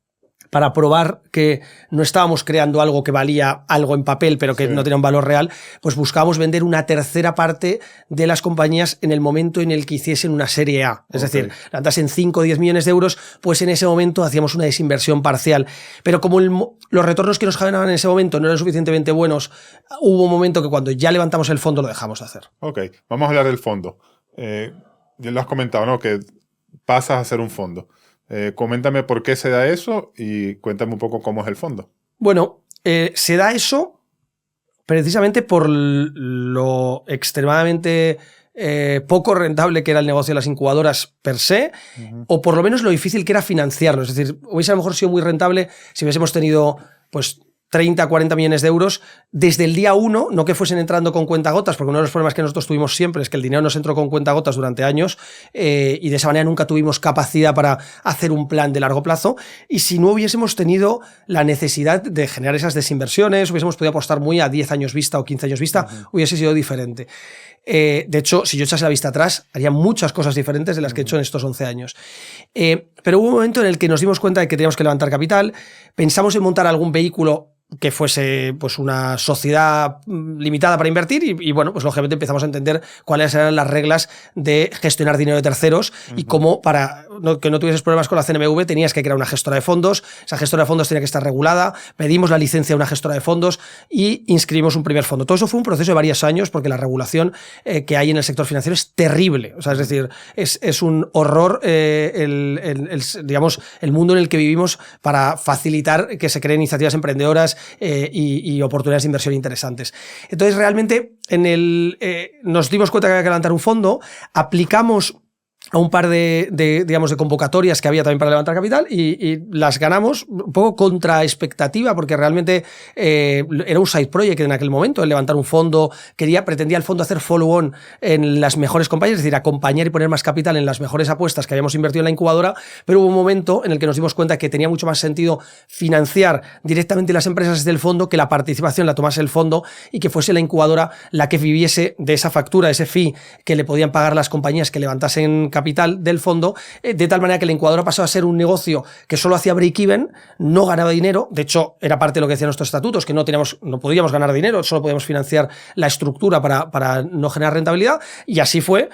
Speaker 1: para probar que no estábamos creando algo que valía algo en papel, pero que no tenía un valor real, pues buscábamos vender una tercera parte de las compañías en el momento en el que hiciesen una serie A. Es decir, levantasen 5 o 10 millones de euros, pues en ese momento hacíamos una desinversión parcial. Pero como los retornos que nos generaban en ese momento no eran suficientemente buenos, hubo un momento que cuando ya levantamos el fondo lo dejamos de hacer.
Speaker 2: Ok, vamos a hablar del fondo. Ya lo has comentado, ¿no? Que pasas a ser un fondo. Coméntame por qué se da eso y cuéntame un poco cómo es el fondo.
Speaker 1: Bueno, se da eso precisamente por lo extremadamente poco rentable que era el negocio de las incubadoras per se, o por lo menos lo difícil que era financiarlo. Es decir, hubiese a lo mejor sido muy rentable si hubiésemos tenido pues 30, 40 millones de euros desde el día 1, no que fuesen entrando con cuentagotas, porque uno de los problemas que nosotros tuvimos siempre es que el dinero nos entró con cuentagotas durante años y de esa manera nunca tuvimos capacidad para hacer un plan de largo plazo. Y si no hubiésemos tenido la necesidad de generar esas desinversiones, hubiésemos podido apostar muy a 10 años vista o 15 años vista, hubiese sido diferente. De hecho, si yo echase la vista atrás, haría muchas cosas diferentes de las que he hecho en estos 11 años. Pero hubo un momento en el que nos dimos cuenta de que teníamos que levantar capital, pensamos en montar algún vehículo que fuese pues una sociedad limitada para invertir y bueno, pues lógicamente empezamos a entender cuáles eran las reglas de gestionar dinero de terceros y cómo para que no tuvieses problemas con la CNMV tenías que crear una gestora de fondos, esa gestora de fondos tenía que estar regulada, pedimos la licencia de una gestora de fondos y inscribimos un primer fondo. Todo eso fue un proceso de varios años porque la regulación que hay en el sector financiero es terrible, o sea, es decir, es un horror digamos, el mundo en el que vivimos para facilitar que se creen iniciativas emprendedoras y oportunidades de inversión interesantes. Entonces, realmente, nos dimos cuenta que había que levantar un fondo, aplicamos a un par digamos, de convocatorias que había también para levantar capital y las ganamos un poco contra expectativa porque realmente era un side project en aquel momento, el levantar un fondo, pretendía el fondo hacer follow-on en las mejores compañías, es decir, acompañar y poner más capital en las mejores apuestas que habíamos invertido en la incubadora, pero hubo un momento en el que nos dimos cuenta que tenía mucho más sentido financiar directamente las empresas desde el fondo, que la participación la tomase el fondo y que fuese la incubadora la que viviese de esa factura, ese fee que le podían pagar las compañías que levantasen capital del fondo, de tal manera que la incubadora pasó a ser un negocio que solo hacía break-even, no ganaba dinero, de hecho era parte de lo que decían nuestros estatutos, que no podíamos ganar dinero, solo podíamos financiar la estructura para no generar rentabilidad, y así fue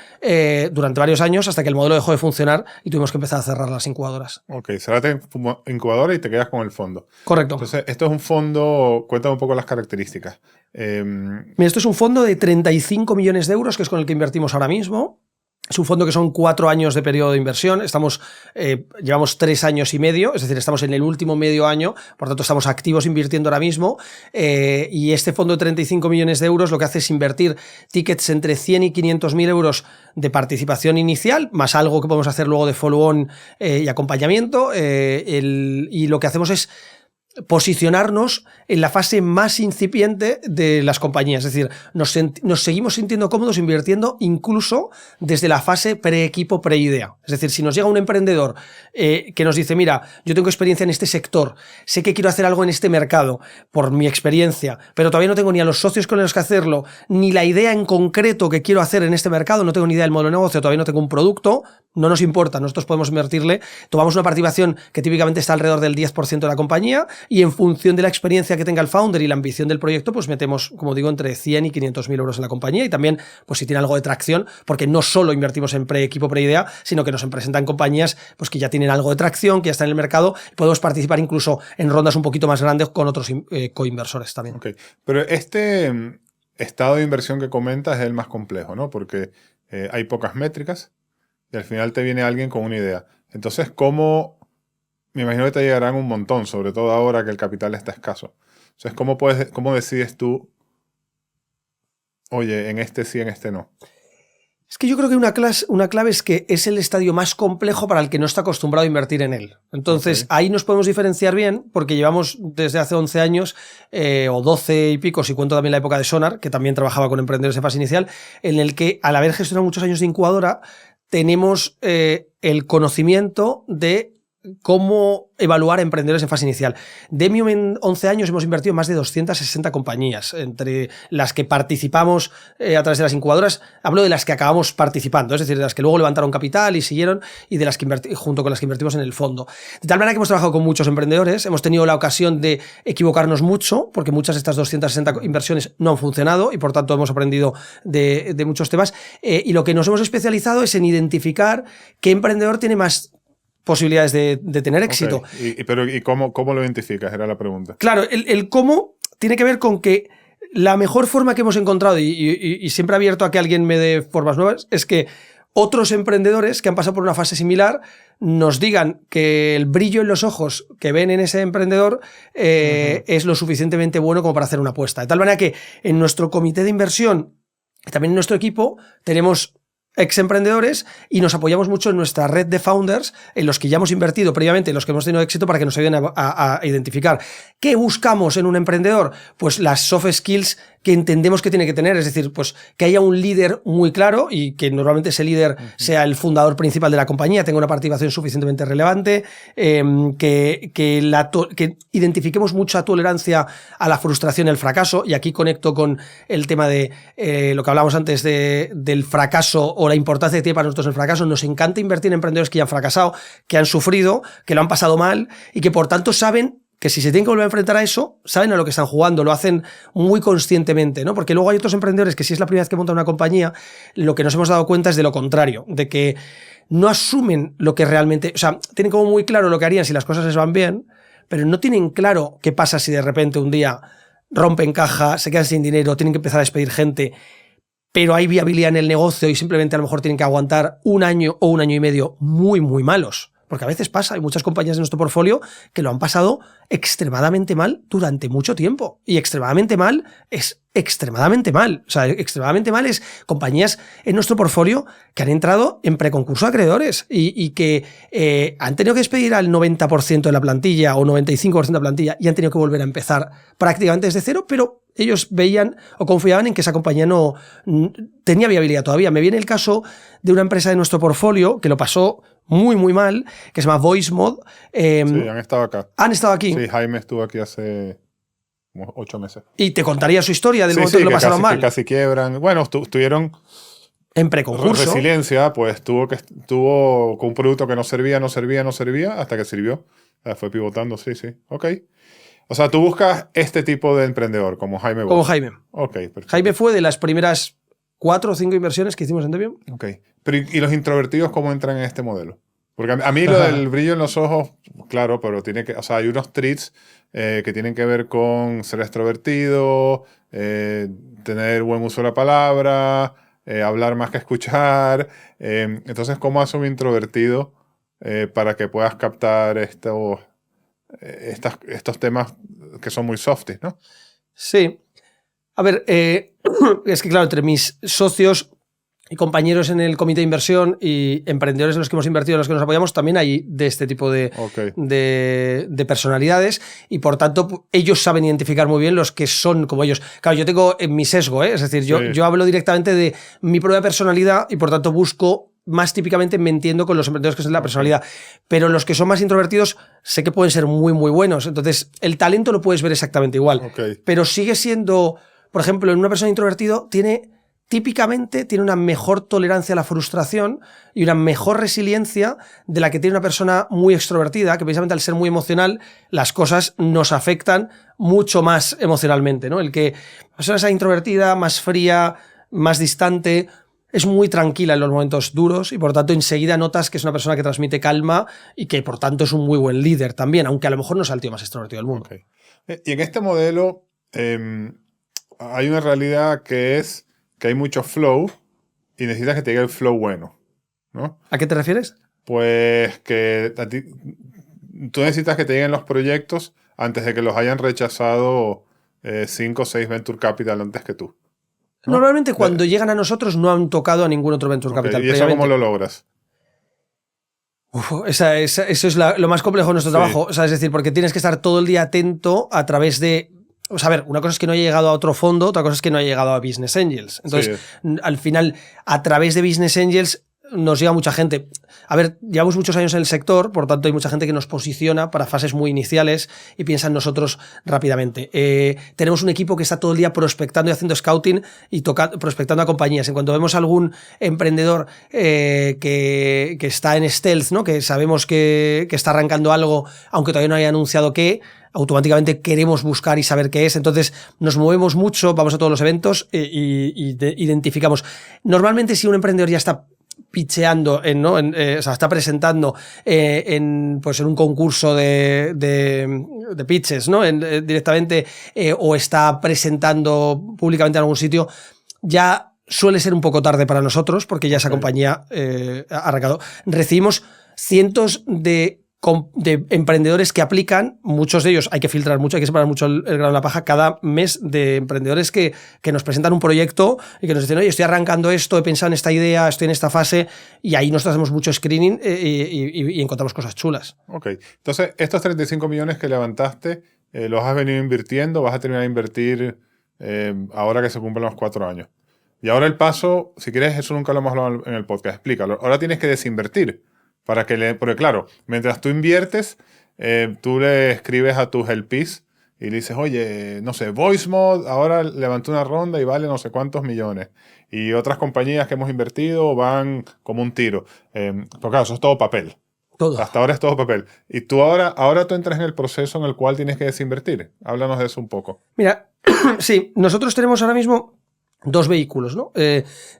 Speaker 1: durante varios años hasta que el modelo dejó de funcionar y tuvimos que empezar a cerrar las incubadoras.
Speaker 2: Ok, cerraste incubadora y te quedas con el fondo.
Speaker 1: Correcto.
Speaker 2: Entonces, esto es un fondo, cuéntame un poco las características.
Speaker 1: Mira, esto es un fondo de 35 millones de euros, que es con el que invertimos ahora mismo. Es un fondo que son 4 años de periodo de inversión. Llevamos 3 años y medio, es decir, estamos en el último medio año, por tanto estamos activos invirtiendo ahora mismo. Y este fondo de 35 millones de euros lo que hace es invertir tickets entre 100 y 500.000 euros de participación inicial, más algo que podemos hacer luego de follow-on y acompañamiento. Y lo que hacemos es posicionarnos en la fase más incipiente de las compañías. Es decir, nos seguimos sintiendo cómodos invirtiendo incluso desde la fase pre-equipo, pre-idea. Es decir, si nos llega un emprendedor que nos dice, mira, yo tengo experiencia en este sector, sé que quiero hacer algo en este mercado por mi experiencia, pero todavía no tengo ni a los socios con los que hacerlo, ni la idea en concreto que quiero hacer en este mercado, no tengo ni idea del modelo de negocio, todavía no tengo un producto, no nos importa, nosotros podemos invertirle, tomamos una participación que típicamente está alrededor del 10% de la compañía y en función de la experiencia que tenga el founder y la ambición del proyecto, pues metemos, como digo, entre 100 y 500.000 euros en la compañía y también, pues si tiene algo de tracción, porque no solo invertimos en pre-equipo, pre-idea, sino que nos presentan compañías pues que ya tienen algo de tracción, que ya están en el mercado, y podemos participar incluso en rondas un poquito más grandes con otros coinversores también.
Speaker 2: Okay. Pero este estado de inversión que comentas es el más complejo, ¿no? Porque hay pocas métricas y al final te viene alguien con una idea. Entonces, ¿cómo? Me imagino que te llegarán un montón, sobre todo ahora que el capital está escaso. Entonces, ¿cómo decides tú, oye, en este sí, en este no?
Speaker 1: Es que yo creo que una clave es que es el estadio más complejo para el que no está acostumbrado a invertir en él. Entonces, ahí nos podemos diferenciar bien porque llevamos desde hace 11 años o 12 y pico, si cuento también la época de Sonar, que también trabajaba con emprendedores en fase inicial, en el que al haber gestionado muchos años de incubadora, tenemos el conocimiento de cómo evaluar a emprendedores en fase inicial. Demium en 11 años hemos invertido en más de 260 compañías, entre las que participamos a través de las incubadoras. Hablo de las que acabamos participando, es decir, de las que luego levantaron capital y siguieron, y de las que junto con las que invertimos en el fondo. De tal manera que hemos trabajado con muchos emprendedores, hemos tenido la ocasión de equivocarnos mucho, porque muchas de estas 260 inversiones no han funcionado y por tanto hemos aprendido de muchos temas. Y lo que nos hemos especializado es en identificar qué emprendedor tiene más posibilidades de tener éxito.
Speaker 2: ¿Y cómo lo identificas? Era la pregunta.
Speaker 1: Claro, el cómo tiene que ver con que la mejor forma que hemos encontrado, y siempre abierto a que alguien me dé formas nuevas, es que otros emprendedores que han pasado por una fase similar nos digan que el brillo en los ojos que ven en ese emprendedor es lo suficientemente bueno como para hacer una apuesta. De tal manera que en nuestro comité de inversión y también en nuestro equipo tenemos ex-emprendedores y nos apoyamos mucho en nuestra red de founders, en los que ya hemos invertido previamente, en los que hemos tenido éxito, para que nos ayuden a identificar. ¿Qué buscamos en un emprendedor? Pues las soft skills que entendemos que tiene que tener, es decir, pues que haya un líder muy claro y que normalmente ese líder sea el fundador principal de la compañía, tenga una participación suficientemente relevante, que identifiquemos mucha tolerancia a la frustración y al fracaso, y aquí conecto con el tema de lo que hablábamos antes del fracaso o la importancia que tiene para nosotros el fracaso. Nos encanta invertir en emprendedores que ya han fracasado, que han sufrido, que lo han pasado mal y que por tanto saben que si se tienen que volver a enfrentar a eso, saben a lo que están jugando, lo hacen muy conscientemente, ¿no? Porque luego hay otros emprendedores que si es la primera vez que montan una compañía, lo que nos hemos dado cuenta es de lo contrario, de que no asumen lo que realmente... O sea, tienen como muy claro lo que harían si las cosas les van bien, pero no tienen claro qué pasa si de repente un día rompen caja, se quedan sin dinero, tienen que empezar a despedir gente, pero hay viabilidad en el negocio y simplemente a lo mejor tienen que aguantar un año o un año y medio muy, muy malos. Porque a veces pasa, hay muchas compañías de nuestro portfolio que lo han pasado extremadamente mal durante mucho tiempo. Y extremadamente mal es extremadamente mal. O sea, extremadamente mal es compañías en nuestro portfolio que han entrado en preconcurso de acreedores y que han tenido que despedir al 90% de la plantilla o 95% de la plantilla y han tenido que volver a empezar prácticamente desde cero, pero ellos veían o confiaban en que esa compañía no tenía viabilidad todavía. Me viene el caso de una empresa de nuestro portfolio que lo pasó muy, muy mal, que se llama VoiceMod.
Speaker 2: Sí, han estado acá.
Speaker 1: ¿Han estado aquí?
Speaker 2: Sí, Jaime estuvo aquí hace como 8 meses.
Speaker 1: Y te contaría su historia del momento que lo pasaron mal.
Speaker 2: Que casi quiebran. Bueno, estuvieron
Speaker 1: en preconcurso.
Speaker 2: Resiliencia, pues estuvo con un producto que no servía, hasta que sirvió. O sea, fue pivotando, sí. Ok. O sea, tú buscas este tipo de emprendedor, como Jaime.
Speaker 1: Como Jaime.
Speaker 2: Ok, perfecto.
Speaker 1: Jaime fue de las primeras 4 o 5 inversiones que hicimos en Demium.
Speaker 2: Ok. Pero ¿y los introvertidos cómo entran en este modelo? Porque a mí lo del brillo en los ojos, claro, pero hay unos traits que tienen que ver con ser extrovertido, tener buen uso de la palabra, hablar más que escuchar. Entonces, ¿cómo hace un introvertido para que puedas captar estos temas que son muy softies, ¿no?
Speaker 1: Sí. A ver, es que claro, entre mis socios y compañeros en el comité de inversión y emprendedores en los que hemos invertido, en los que nos apoyamos, también hay de este tipo de personalidades y por tanto ellos saben identificar muy bien los que son como ellos. Claro, yo tengo mi sesgo, es decir, yo hablo directamente de mi propia personalidad y por tanto busco más típicamente me entiendo con los emprendedores que son de la personalidad, pero los que son más introvertidos sé que pueden ser muy, muy buenos. Entonces, el talento lo puedes ver exactamente igual, pero sigue siendo, por ejemplo, en una persona introvertido típicamente tiene una mejor tolerancia a la frustración y una mejor resiliencia de la que tiene una persona muy extrovertida, que precisamente al ser muy emocional, las cosas nos afectan mucho más emocionalmente, ¿no? El que la persona sea introvertida, más fría, más distante, es muy tranquila en los momentos duros y por tanto enseguida notas que es una persona que transmite calma y que por tanto es un muy buen líder también, aunque a lo mejor no sea el tío más extrovertido del mundo.
Speaker 2: Y en este modelo hay una realidad que es que hay mucho flow y necesitas que te llegue el flow bueno, ¿no?
Speaker 1: ¿A qué te refieres?
Speaker 2: Pues que tú necesitas que te lleguen los proyectos antes de que los hayan rechazado 5 o 6 Venture Capital antes que tú. ¿no?
Speaker 1: Normalmente cuando llegan a nosotros no han tocado a ningún otro venture capital.
Speaker 2: ¿Y eso cómo lo logras?
Speaker 1: Eso es lo más complejo de nuestro trabajo. O sea, es decir, porque tienes que estar todo el día atento a través de... O sea, a ver, una cosa es que no haya llegado a otro fondo, otra cosa es que no haya llegado a Business Angels. Entonces, al final, a través de Business Angels nos llega mucha gente. A ver, llevamos muchos años en el sector, por tanto hay mucha gente que nos posiciona para fases muy iniciales y piensa en nosotros rápidamente. Tenemos un equipo que está todo el día prospectando y haciendo scouting y prospectando a compañías. En cuanto vemos algún emprendedor que está en stealth, ¿no? Que sabemos que está arrancando algo, aunque todavía no haya anunciado qué, automáticamente queremos buscar y saber qué es. Entonces nos movemos mucho, vamos a todos los eventos y identificamos. Normalmente si un emprendedor ya está pitcheando, o sea, está presentando en un concurso de pitches, ¿no? Directamente, o está presentando públicamente en algún sitio, ya suele ser un poco tarde para nosotros porque ya esa compañía ha arrancado. Recibimos cientos de emprendedores que aplican, muchos de ellos hay que filtrar mucho, hay que separar mucho el grano de la paja cada mes, de emprendedores que nos presentan un proyecto y que nos dicen, oye, estoy arrancando esto, he pensado en esta idea, estoy en esta fase, y ahí nosotros hacemos mucho screening y encontramos cosas chulas.
Speaker 2: Ok, entonces estos 35 millones que levantaste, los has venido invirtiendo, vas a terminar de invertir ahora que se cumplen los 4 años. Y ahora el paso, si quieres, eso nunca lo hemos hablado en el podcast, explícalo. Ahora tienes que desinvertir. Porque claro, mientras tú inviertes, tú le escribes a tus LPs y le dices, oye, no sé, VoiceMod ahora levantó una ronda y vale no sé cuántos millones. Y otras compañías que hemos invertido van como un tiro. Pero claro, eso es todo papel.
Speaker 1: Todo.
Speaker 2: Hasta ahora es todo papel. Y tú ahora tú entras en el proceso en el cual tienes que desinvertir. Háblanos de eso un poco.
Speaker 1: Mira, sí, nosotros tenemos ahora mismo 2 vehículos, ¿no?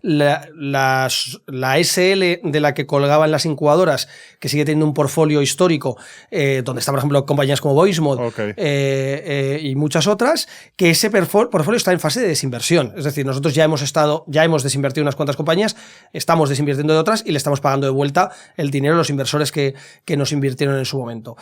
Speaker 1: La SL de la que colgaban las incubadoras, que sigue teniendo un portfolio histórico, donde están, por ejemplo, compañías como VoiceMod y muchas otras, que ese portfolio está en fase de desinversión. Es decir, nosotros ya hemos desinvertido unas cuantas compañías, estamos desinvirtiendo de otras y le estamos pagando de vuelta el dinero a los inversores que nos invirtieron en su momento.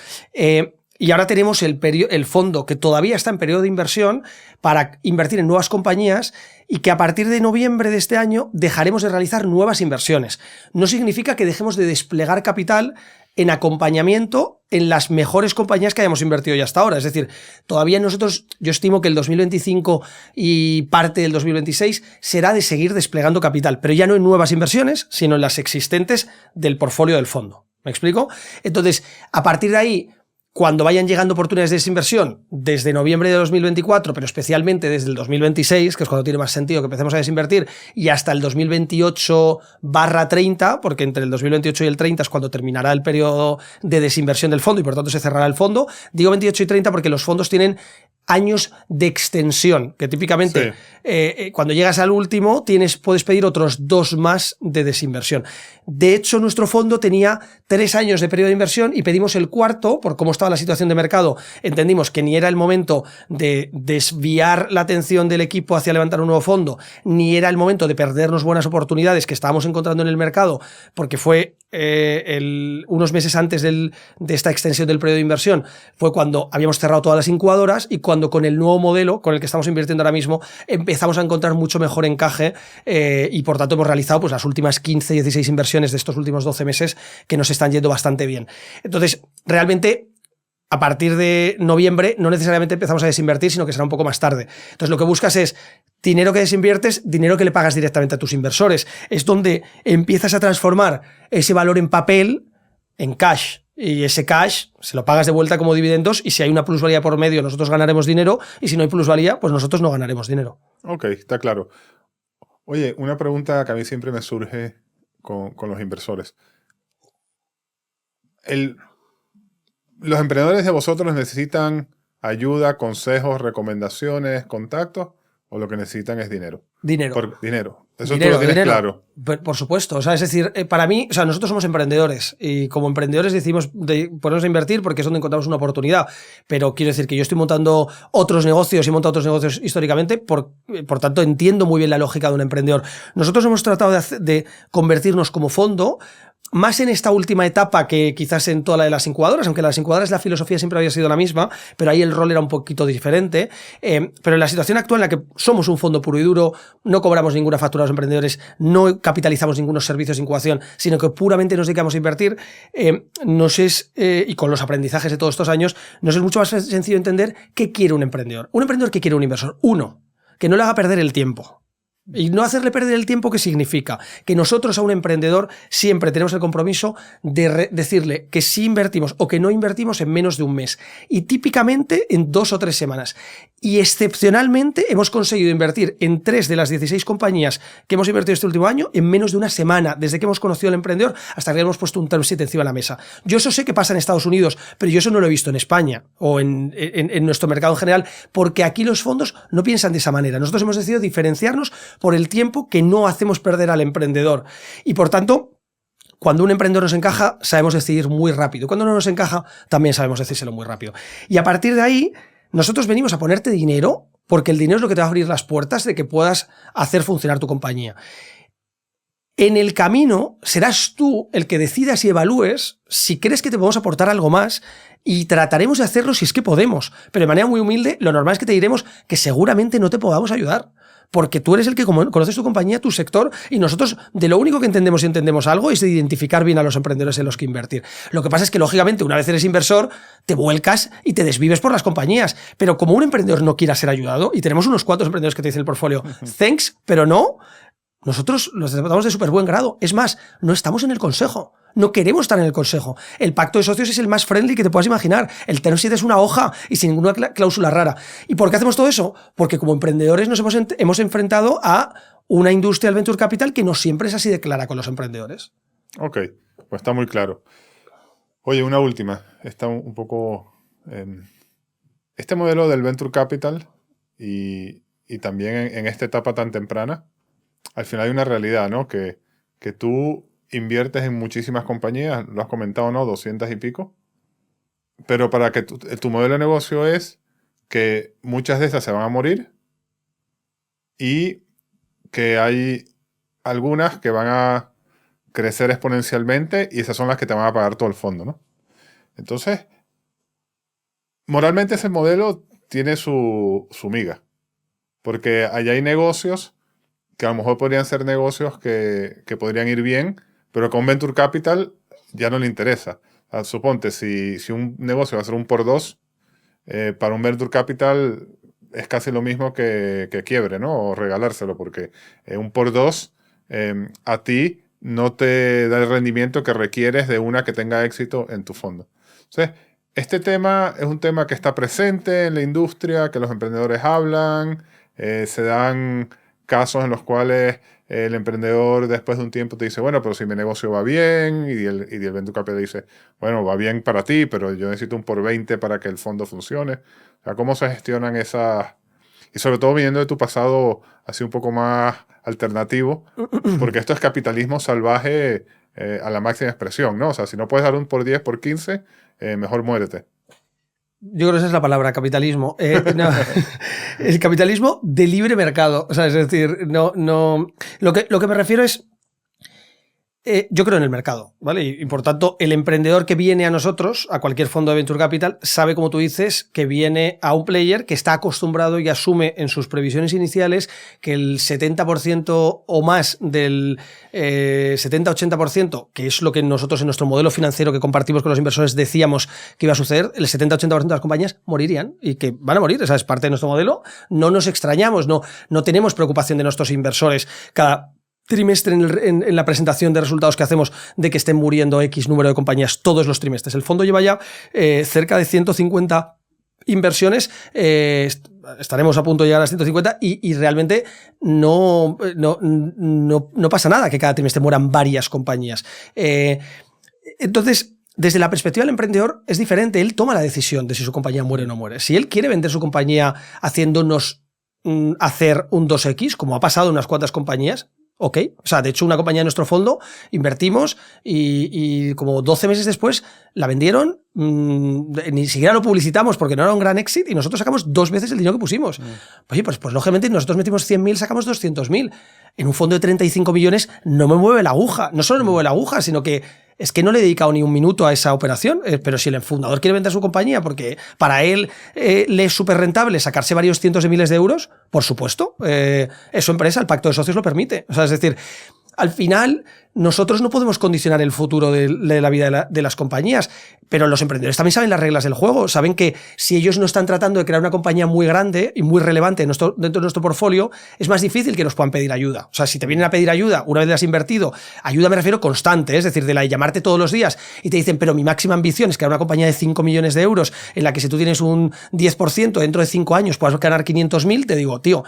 Speaker 1: Y ahora tenemos el fondo que todavía está en periodo de inversión para invertir en nuevas compañías y que a partir de noviembre de este año dejaremos de realizar nuevas inversiones. No significa que dejemos de desplegar capital en acompañamiento en las mejores compañías que hayamos invertido ya hasta ahora. Es decir, todavía nosotros, yo estimo que el 2025 y parte del 2026 será de seguir desplegando capital, pero ya no en nuevas inversiones, sino en las existentes del portfolio del fondo. ¿Me explico? Entonces, a partir de ahí, cuando vayan llegando oportunidades de desinversión desde noviembre de 2024, pero especialmente desde el 2026, que es cuando tiene más sentido que empecemos a desinvertir, y hasta el 2028/30, porque entre el 2028 y el 30 es cuando terminará el periodo de desinversión del fondo y por tanto se cerrará el fondo. Digo 28 y 30 porque los fondos tienen años de extensión, que típicamente cuando llegas al último puedes pedir otros 2 más de desinversión. De hecho, nuestro fondo tenía 3 años de periodo de inversión y pedimos el 4, por cómo estaba la situación de mercado, entendimos que ni era el momento de desviar la atención del equipo hacia levantar un nuevo fondo, ni era el momento de perdernos buenas oportunidades que estábamos encontrando en el mercado, porque fue unos meses antes de esta extensión del periodo de inversión, fue cuando habíamos cerrado todas las incubadoras y cuando con el nuevo modelo con el que estamos invirtiendo ahora mismo empezamos a encontrar mucho mejor encaje y por tanto hemos realizado pues las últimas 15, 16 inversiones de estos últimos 12 meses que nos están yendo bastante bien. Entonces, realmente a partir de noviembre no necesariamente empezamos a desinvertir, sino que será un poco más tarde. Entonces, lo que buscas es dinero que desinviertes, dinero que le pagas directamente a tus inversores. Es donde empiezas a transformar ese valor en papel en cash. Y ese cash se lo pagas de vuelta como dividendos y si hay una plusvalía por medio nosotros ganaremos dinero y si no hay plusvalía pues nosotros no ganaremos dinero.
Speaker 2: Ok, está claro. Oye, una pregunta que a mí siempre me surge con los inversores. ¿Los emprendedores de vosotros necesitan ayuda, consejos, recomendaciones, contactos o lo que necesitan es dinero?
Speaker 1: Dinero.
Speaker 2: Dinero. Eso tú lo tienes claro.
Speaker 1: Por supuesto. O sea, es decir, para mí, o sea, nosotros somos emprendedores y como emprendedores decidimos ponernos a invertir porque es donde encontramos una oportunidad. Pero quiero decir que yo estoy montando otros negocios y he montado otros negocios históricamente, por tanto entiendo muy bien la lógica de un emprendedor. Nosotros hemos tratado de convertirnos como fondo más en esta última etapa que quizás en toda la de las incubadoras, aunque en las incubadoras la filosofía siempre había sido la misma, pero ahí el rol era un poquito diferente. Pero en la situación actual en la que somos un fondo puro y duro, no cobramos ninguna factura a los emprendedores, no capitalizamos ningunos servicios de incubación, sino que puramente nos dedicamos a invertir, y con los aprendizajes de todos estos años, nos es mucho más sencillo entender qué quiere un emprendedor. Un emprendedor que quiere un inversor. Uno, que no le haga perder el tiempo. Y no hacerle perder el tiempo, ¿qué significa? Que nosotros a un emprendedor siempre tenemos el compromiso de decirle que sí invertimos o que no invertimos en menos de un mes. Y típicamente en 2 o 3 semanas. Y excepcionalmente hemos conseguido invertir en 3 de las 16 compañías que hemos invertido este último año en menos de una semana, desde que hemos conocido al emprendedor hasta que le hemos puesto un term sheet encima de la mesa. Yo eso sé que pasa en Estados Unidos, pero yo eso no lo he visto en España o en nuestro mercado en general, porque aquí los fondos no piensan de esa manera. Nosotros hemos decidido diferenciarnos por el tiempo que no hacemos perder al emprendedor. Y por tanto, cuando un emprendedor nos encaja, sabemos decidir muy rápido. Cuando no nos encaja, también sabemos decírselo muy rápido. Y a partir de ahí, nosotros venimos a ponerte dinero, porque el dinero es lo que te va a abrir las puertas de que puedas hacer funcionar tu compañía. En el camino, serás tú el que decidas y evalúes si crees que te podemos aportar algo más, y trataremos de hacerlo si es que podemos. Pero de manera muy humilde, lo normal es que te diremos que seguramente no te podamos ayudar. Porque tú eres el que conoces tu compañía, tu sector, y nosotros de lo único que entendemos y entendemos algo es de identificar bien a los emprendedores en los que invertir. Lo que pasa es que, lógicamente, una vez eres inversor, te vuelcas y te desvives por las compañías. Pero como un emprendedor no quiera ser ayudado, y tenemos unos cuantos emprendedores que te dicen el portfolio, thanks, pero no, nosotros los tratamos de súper buen grado. Es más, no estamos en el consejo. No queremos estar en el consejo. El pacto de socios es el más friendly que te puedas imaginar. El term sheet es una hoja y sin ninguna cláusula rara. ¿Y por qué hacemos todo eso? Porque como emprendedores nos hemos enfrentado a una industria del venture capital que no siempre es así de clara con los emprendedores.
Speaker 2: Ok, pues está muy claro. Oye, una última. Está un poco... este modelo del venture capital y también en esta etapa tan temprana, al final hay una realidad, ¿no? Que tú inviertes en muchísimas compañías, lo has comentado, ¿no? 200 y pico. Pero para que tu modelo de negocio es que muchas de esas se van a morir y que hay algunas que van a crecer exponencialmente y esas son las que te van a pagar todo el fondo, ¿no? Entonces, moralmente ese modelo tiene su miga. Porque allá hay negocios que a lo mejor podrían ser negocios que podrían ir bien, pero con Venture Capital ya no le interesa. O sea, suponte, si un negocio va a ser un por 2, para un Venture Capital es casi lo mismo que quiebre, ¿no? O regalárselo, porque un por 2 a ti no te da el rendimiento que requieres de una que tenga éxito en tu fondo. Entonces, este tema es un tema que está presente en la industria, que los emprendedores hablan, se dan casos en los cuales el emprendedor después de un tiempo te dice, bueno, pero si mi negocio va bien, y el Venture Capital dice, bueno, va bien para ti, pero yo necesito un por 20 para que el fondo funcione. O sea, ¿cómo se gestionan esas? Y sobre todo viniendo de tu pasado así un poco más alternativo, porque esto es capitalismo salvaje a la máxima expresión, ¿no? O sea, si no puedes dar un por 10, por 15, mejor muérete.
Speaker 1: Yo creo que esa es la palabra, capitalismo. No, el capitalismo de libre mercado. O sea, es decir, no. Lo que me refiero es. Yo creo en el mercado, ¿vale? Y por tanto, el emprendedor que viene a nosotros, a cualquier fondo de Venture Capital, sabe, como tú dices, que viene a un player que está acostumbrado y asume en sus previsiones iniciales que el 70% o más del 70-80%, que es lo que nosotros en nuestro modelo financiero que compartimos con los inversores decíamos que iba a suceder, el 70-80% de las compañías morirían y que van a morir. Esa es parte de nuestro modelo. No nos extrañamos, no tenemos preocupación de nuestros inversores cada trimestre en la presentación de resultados que hacemos de que estén muriendo X número de compañías todos los trimestres. El fondo lleva ya cerca de 150 inversiones, estaremos a punto de llegar a las 150 y realmente no pasa nada que cada trimestre mueran varias compañías. Entonces, desde la perspectiva del emprendedor es diferente. Él toma la decisión de si su compañía muere o no muere. Si él quiere vender su compañía haciéndonos hacer un 2X, como ha pasado en unas cuantas compañías, Ok. O sea, de hecho, una compañía de nuestro fondo invertimos y como 12 meses después la vendieron, ni siquiera lo publicitamos porque no era un gran éxito y nosotros sacamos 2 veces el dinero que pusimos. Oye, pues lógicamente nosotros metimos 100.000, sacamos 200.000. En un fondo de 35 millones no me mueve la aguja. No solo no me mueve la aguja, sino que es que no le he dedicado ni un minuto a esa operación, pero si el fundador quiere vender su compañía porque para él le es súper rentable sacarse varios cientos de miles de euros, por supuesto, es su empresa, el pacto de socios lo permite. O sea, es decir, al final nosotros no podemos condicionar el futuro de la vida de las compañías, pero los emprendedores también saben las reglas del juego, saben que si ellos no están tratando de crear una compañía muy grande y muy relevante dentro de nuestro portfolio, es más difícil que nos puedan pedir ayuda. O sea, si te vienen a pedir ayuda una vez le has invertido, ayuda me refiero constante, es decir, de la de llamarte todos los días y te dicen, pero mi máxima ambición es crear una compañía de 5 millones de euros en la que si tú tienes un 10% dentro de 5 años puedas ganar 500.000, te digo, tío,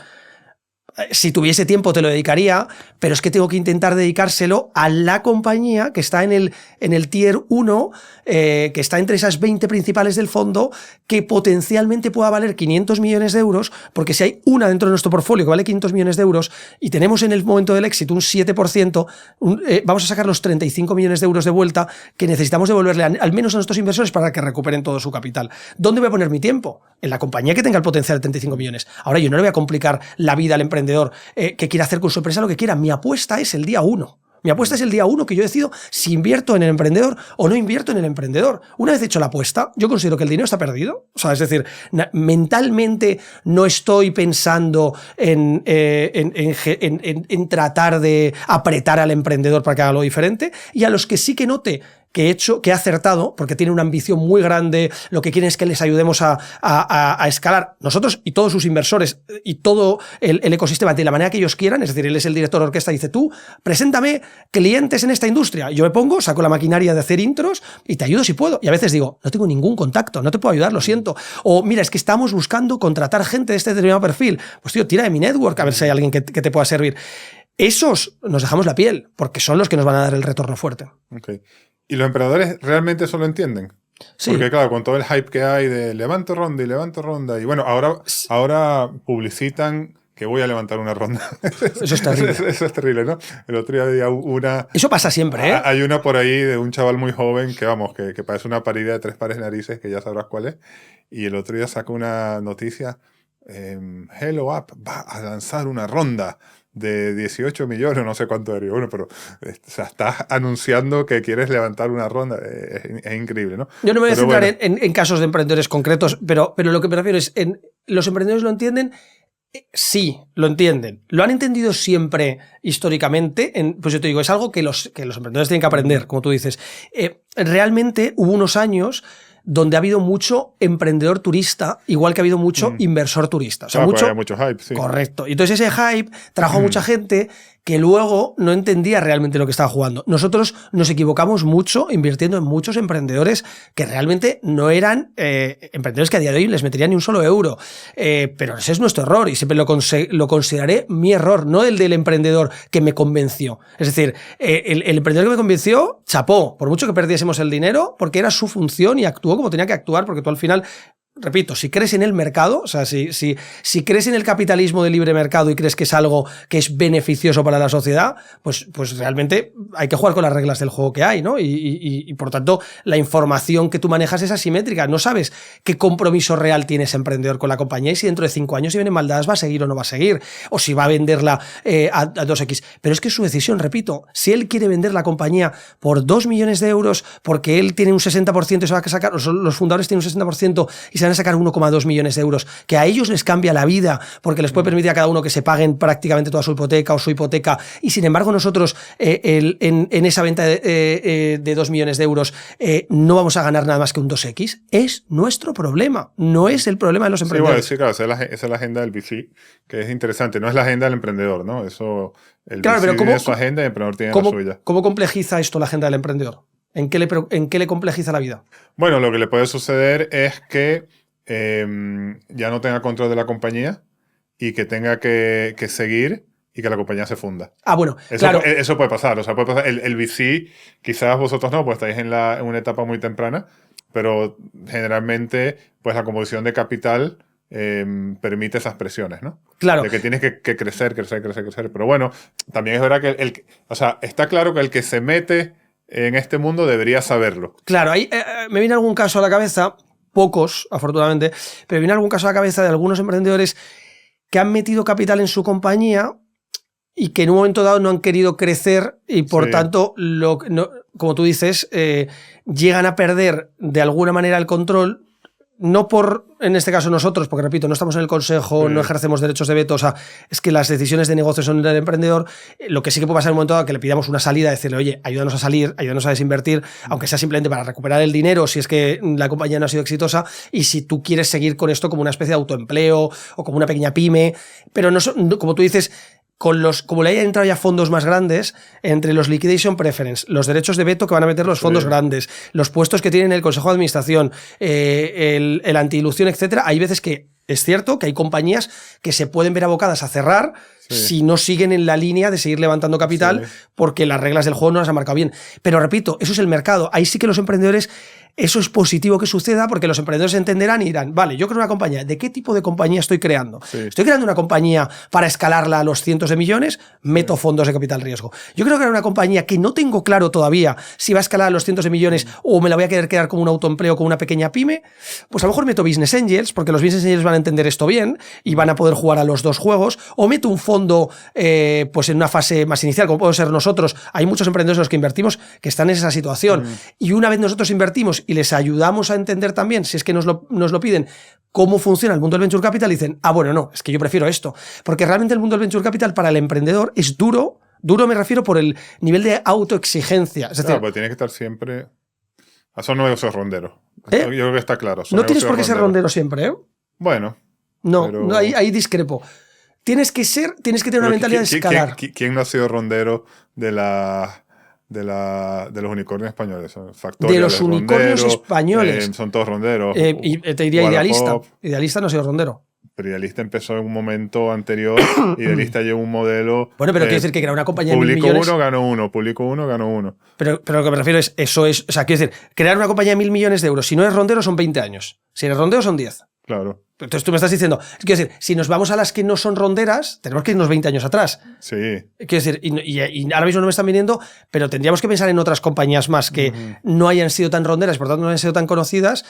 Speaker 1: si tuviese tiempo te lo dedicaría, pero es que tengo que intentar dedicárselo a la compañía que está en el tier 1, que está entre esas 20 principales del fondo, que potencialmente pueda valer 500 millones de euros, porque si hay una dentro de nuestro portfolio que vale 500 millones de euros y tenemos en el momento del éxito un 7%, vamos a sacar los 35 millones de euros de vuelta que necesitamos devolverle al menos a nuestros inversores para que recuperen todo su capital. ¿Dónde voy a poner mi tiempo? En la compañía que tenga el potencial de 35 millones. Ahora yo no le voy a complicar la vida al emprendedor que quiera hacer con su empresa lo que quiera. Mi apuesta es el día 1. Mi apuesta es el día 1 que yo decido si invierto en el emprendedor o no invierto en el emprendedor. Una vez hecho la apuesta, yo considero que el dinero está perdido. O sea, es decir, mentalmente no estoy pensando en tratar de apretar al emprendedor para que haga algo diferente. Y a los que sí que note que he acertado, porque tiene una ambición muy grande, lo que quieren es que les ayudemos a escalar, nosotros y todos sus inversores y todo el ecosistema de la manera que ellos quieran, es decir, él es el director de orquesta y dice, tú, preséntame clientes en esta industria. Yo me pongo, saco la maquinaria de hacer intros y te ayudo si puedo. Y a veces digo, no tengo ningún contacto, no te puedo ayudar, lo siento. O mira, es que estamos buscando contratar gente de este determinado perfil. Pues tío, tira de mi network a ver si hay alguien que te pueda servir. Esos nos dejamos la piel, porque son los que nos van a dar el retorno fuerte.
Speaker 2: Okay. ¿Y los emprendedores realmente eso lo entienden? Sí. Porque claro, con todo el hype que hay de levanto ronda, y bueno, ahora publicitan que voy a levantar una ronda.
Speaker 1: Eso es terrible.
Speaker 2: Eso es terrible, ¿no? El otro día había una...
Speaker 1: Eso pasa siempre, ¿eh?
Speaker 2: Hay una por ahí de un chaval muy joven que parece una parida de 3 pares de narices, que ya sabrás cuál es, y el otro día sacó una noticia, Hello App va a lanzar una ronda de 18 millones, no sé cuánto era. Bueno, pero o sea, estás anunciando que quieres levantar una ronda. Es increíble, ¿no?
Speaker 1: Yo no me voy a centrar en casos de emprendedores concretos, pero lo que me refiero es, ¿los emprendedores lo entienden? Sí, lo entienden. Lo han entendido siempre históricamente. Pues yo te digo, es algo que los emprendedores tienen que aprender, como tú dices. Realmente hubo unos años donde ha habido mucho emprendedor turista, igual que ha habido mucho inversor turista. O sea,
Speaker 2: mucho hype, sí.
Speaker 1: Correcto. Y entonces ese hype trajo a mucha gente que luego no entendía realmente lo que estaba jugando. Nosotros nos equivocamos mucho invirtiendo en muchos emprendedores que realmente no eran emprendedores que a día de hoy les meterían ni un solo euro. Pero ese es nuestro error y siempre lo consideraré mi error, no el del emprendedor que me convenció. Es decir, el emprendedor que me convenció, chapó, por mucho que perdiésemos el dinero, porque era su función y actuó como tenía que actuar, porque tú al final... Repito, si crees en el mercado, o sea, si crees en el capitalismo de libre mercado y crees que es algo que es beneficioso para la sociedad, pues realmente hay que jugar con las reglas del juego que hay, ¿no? Y por tanto, la información que tú manejas es asimétrica. No sabes qué compromiso real tiene ese emprendedor con la compañía y si dentro de 5 años, si vienen maldadas, va a seguir o no va a seguir, o si va a venderla a 2X. Pero es que es su decisión, repito. Si él quiere vender la compañía por 2 millones de euros porque él tiene un 60% y se va a sacar, los fundadores tienen un 60% y se van a sacar 1,2 millones de euros, que a ellos les cambia la vida porque les puede permitir a cada uno que se paguen prácticamente toda su hipoteca o su hipoteca, y sin embargo nosotros en esa venta de 2 millones de euros no vamos a ganar nada más que un 2X, es nuestro problema, no es el problema de los emprendedores.
Speaker 2: Sí, bueno, sí, claro, esa es la agenda del VC, que es interesante, no es la agenda del emprendedor, ¿no? Eso, el
Speaker 1: claro,
Speaker 2: VC tiene su agenda y el emprendedor tiene la suya.
Speaker 1: ¿Cómo complejiza esto la agenda del emprendedor? ¿En qué le complejiza la vida?
Speaker 2: Bueno, lo que le puede suceder es que ya no tenga control de la compañía y que tenga que seguir y que la compañía se funda.
Speaker 1: Ah, bueno,
Speaker 2: claro. Eso puede pasar. O sea, puede pasar. El VC, quizás vosotros no, pues estáis en una etapa muy temprana, pero generalmente pues la composición de capital permite esas presiones, ¿no?
Speaker 1: Claro.
Speaker 2: De que tienes que crecer. Pero bueno, también es verdad que o sea, está claro que el que se mete en este mundo debería saberlo.
Speaker 1: Claro, ahí me viene algún caso a la cabeza, pocos, afortunadamente, pero me viene algún caso a la cabeza de algunos emprendedores que han metido capital en su compañía y que en un momento dado no han querido crecer y por tanto, como tú dices, llegan a perder de alguna manera el control. No por, en este caso nosotros, porque repito, no estamos en el consejo, no ejercemos derechos de veto, o sea, es que las decisiones de negocio son del emprendedor. Lo que sí que puede pasar en un momento dado que le pidamos una salida, decirle, oye, ayúdanos a salir, ayúdanos a desinvertir, aunque sea simplemente para recuperar el dinero si es que la compañía no ha sido exitosa y si tú quieres seguir con esto como una especie de autoempleo o como una pequeña pyme, pero no, como tú dices, como le hayan entrado ya fondos más grandes, entre los liquidation preference, los derechos de veto que van a meter los fondos grandes, los puestos que tienen el Consejo de Administración, el antidilución, etcétera, hay veces que es cierto que hay compañías que se pueden ver abocadas a cerrar si no siguen en la línea de seguir levantando capital porque las reglas del juego no las han marcado bien. Pero repito, eso es el mercado. Ahí sí que los emprendedores, eso es positivo que suceda porque los emprendedores entenderán y dirán, vale, yo creo una compañía, ¿de qué tipo de compañía estoy creando? ¿Estoy creando una compañía para escalarla a los cientos de millones? Meto fondos de capital riesgo. Yo creo que era una compañía que no tengo claro todavía si va a escalar a los cientos de millones o me la voy a querer quedar como un autoempleo, como una pequeña pyme, pues a lo mejor meto business angels porque los business angels van a entender esto bien y van a poder jugar a los dos juegos, o meto un fondo pues en una fase más inicial, como puedo ser nosotros. Hay muchos emprendedores en los que invertimos que están en esa situación y una vez nosotros invertimos y les ayudamos a entender también, si es que nos lo piden, cómo funciona el mundo del venture capital, dicen, bueno, no, es que yo prefiero esto, porque realmente el mundo del venture capital para el emprendedor es duro me refiero por el nivel de autoexigencia, es decir,
Speaker 2: pero tiene que estar siempre... Son negocios ronderos. Yo creo que está claro.
Speaker 1: No tienes por qué ser rondero siempre, ¿eh?
Speaker 2: Bueno.
Speaker 1: No, pero... ahí discrepo. Tienes que tener una mentalidad de escalar.
Speaker 2: ¿Quién no ha sido rondero de los unicornios españoles? Factorial,
Speaker 1: de los unicornios españoles.
Speaker 2: Son todos ronderos.
Speaker 1: Y te diría Idealista. Idealista no ha sido rondero.
Speaker 2: Pero Idealista empezó en un momento anterior. Idealista llevó un modelo.
Speaker 1: Bueno, pero quiere decir que era una compañía de 1.000 millones.
Speaker 2: Publicó uno, ganó uno.
Speaker 1: Pero lo que me refiero es, eso es. O sea, quiero decir, crear una compañía de 1.000 millones de euros. Si no es rondero, son 20 años. Si eres rondero, son 10.
Speaker 2: Claro.
Speaker 1: Entonces tú me estás diciendo, quiero decir, si nos vamos a las que no son ronderas, tenemos que irnos 20 años atrás.
Speaker 2: Sí.
Speaker 1: Quiero decir, y ahora mismo no me están viniendo, pero tendríamos que pensar en otras compañías más que no hayan sido tan ronderas, por tanto no hayan sido tan conocidas.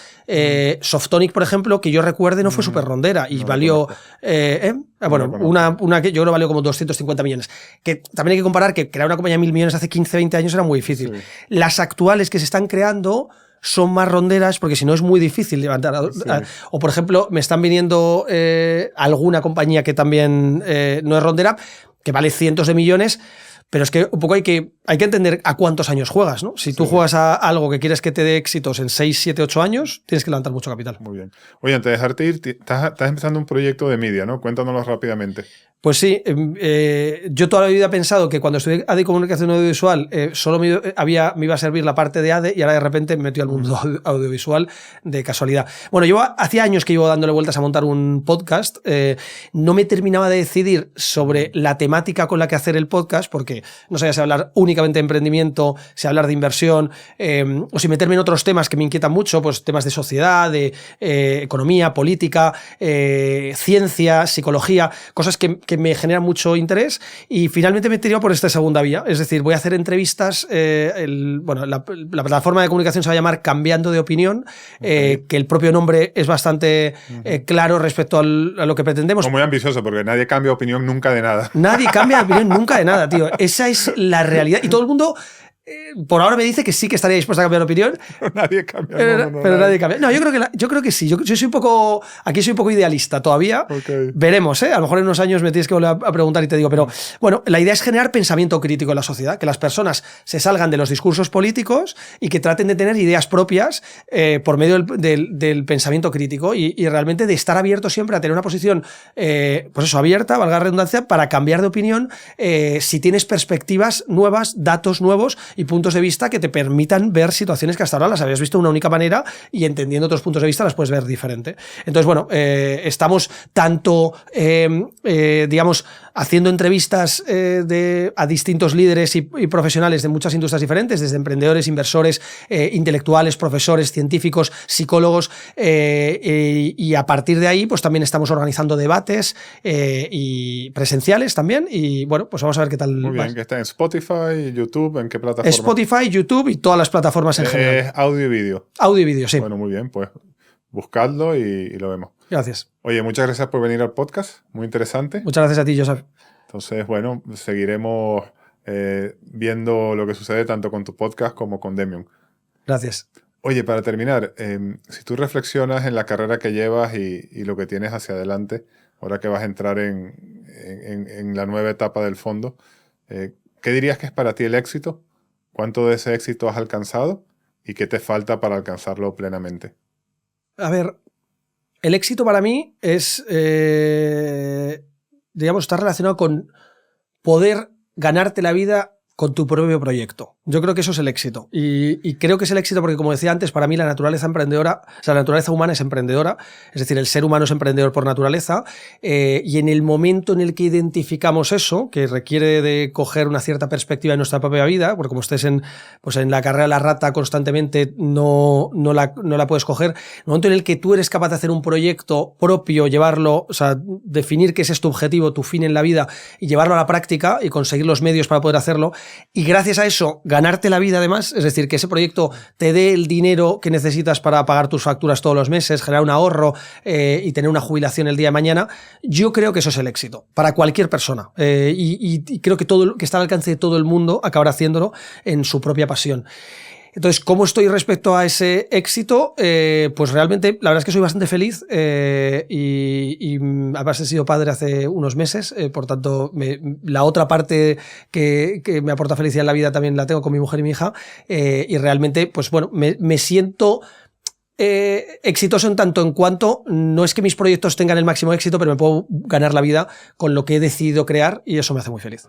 Speaker 1: Softonic, por ejemplo, que yo recuerde, no fue súper rondera y valió... una que yo creo que valió como 250 millones. Que también hay que comparar que crear una compañía de 1.000 millones hace 15, 20 años era muy difícil. Sí. Las actuales que se están creando son más ronderas porque si no es muy difícil levantar. O por ejemplo, me están viniendo alguna compañía que también no es rondera, que vale cientos de millones, pero es que un poco hay que entender a cuántos años juegas, ¿no? Si tú juegas a algo que quieres que te dé éxitos en 6, 7, 8 años, tienes que levantar mucho capital.
Speaker 2: Muy bien. Oye, antes de dejarte ir, estás empezando un proyecto de media, ¿no? Cuéntanoslo rápidamente.
Speaker 1: Pues sí, yo toda la vida he pensado que cuando estudié ADE y Comunicación Audiovisual solo me iba a servir la parte de ADE y ahora de repente me metí al mundo audiovisual de casualidad. Bueno, hacía años que llevo dándole vueltas a montar un podcast. No me terminaba de decidir sobre la temática con la que hacer el podcast porque no sabía si hablar únicamente de emprendimiento, si hablar de inversión o si meterme en otros temas que me inquietan mucho, pues temas de sociedad, de economía, política, ciencia, psicología, cosas que me generan mucho interés y finalmente me he tirado por esta segunda vía. Es decir, voy a hacer entrevistas. La plataforma de comunicación se va a llamar Cambiando de Opinión, que el propio nombre es bastante claro respecto a lo que pretendemos.
Speaker 2: Es muy ambicioso porque nadie cambia opinión nunca de nada.
Speaker 1: Nadie cambia de opinión nunca de nada, tío. Esa es la realidad. Y todo el mundo... por ahora me dice que sí que estaría dispuesto a cambiar de opinión.
Speaker 2: Nadie cambia.
Speaker 1: Pero nadie cambia. No, yo creo que sí. Yo soy un poco... Aquí soy un poco idealista todavía. Okay. Veremos, ¿eh? A lo mejor en unos años me tienes que volver a preguntar y te digo. Pero bueno, la idea es generar pensamiento crítico en la sociedad. Que las personas se salgan de los discursos políticos y que traten de tener ideas propias por medio del pensamiento crítico y realmente de estar abierto siempre a tener una posición, pues eso, abierta, valga la redundancia, para cambiar de opinión si tienes perspectivas nuevas, datos nuevos y puntos de vista que te permitan ver situaciones que hasta ahora las habías visto de una única manera y entendiendo otros puntos de vista las puedes ver diferente. Entonces, bueno, estamos tanto, digamos, haciendo entrevistas a distintos líderes y profesionales de muchas industrias diferentes, desde emprendedores, inversores, intelectuales, profesores, científicos, psicólogos, y a partir de ahí pues también estamos organizando debates y presenciales también, y bueno, pues vamos a ver qué tal.
Speaker 2: Muy bien, que está en Spotify, YouTube, ¿en qué plataforma?
Speaker 1: Spotify, YouTube y todas las plataformas en general.
Speaker 2: Es audio y vídeo.
Speaker 1: Audio y vídeo, sí.
Speaker 2: Bueno, muy bien, pues buscadlo y lo vemos.
Speaker 1: Gracias.
Speaker 2: Oye, muchas gracias por venir al podcast, muy interesante.
Speaker 1: Muchas gracias a ti, Joseph.
Speaker 2: Entonces, bueno, seguiremos viendo lo que sucede tanto con tu podcast como con Demium.
Speaker 1: Gracias.
Speaker 2: Oye, para terminar, si tú reflexionas en la carrera que llevas y lo que tienes hacia adelante, ahora que vas a entrar en la nueva etapa del fondo, ¿qué dirías que es para ti el éxito? ¿Cuánto de ese éxito has alcanzado? ¿Y qué te falta para alcanzarlo plenamente?
Speaker 1: A ver, el éxito para mí es, digamos, está relacionado con poder ganarte la vida con tu propio proyecto. Yo creo que eso es el éxito. Y creo que es el éxito porque, como decía antes, para mí la naturaleza emprendedora, o sea, la naturaleza humana es emprendedora, es decir, el ser humano es emprendedor por naturaleza, y en el momento en el que identificamos eso, que requiere de coger una cierta perspectiva de nuestra propia vida, porque como estés en la carrera de la rata constantemente no la puedes coger, en el momento en el que tú eres capaz de hacer un proyecto propio, llevarlo, o sea, definir qué es tu objetivo, tu fin en la vida, y llevarlo a la práctica y conseguir los medios para poder hacerlo, y gracias a eso ganarte la vida además, es decir, que ese proyecto te dé el dinero que necesitas para pagar tus facturas todos los meses, generar un ahorro y tener una jubilación el día de mañana, yo creo que eso es el éxito para cualquier persona, y creo que que está al alcance de todo el mundo acabar haciéndolo en su propia pasión. Entonces, ¿cómo estoy respecto a ese éxito? Pues realmente, la verdad es que soy bastante feliz, y además he sido padre hace unos meses, por tanto, la otra parte que me aporta felicidad en la vida también la tengo con mi mujer y mi hija, y realmente, pues bueno, me siento exitoso en tanto en cuanto no es que mis proyectos tengan el máximo éxito, pero me puedo ganar la vida con lo que he decidido crear y eso me hace muy feliz.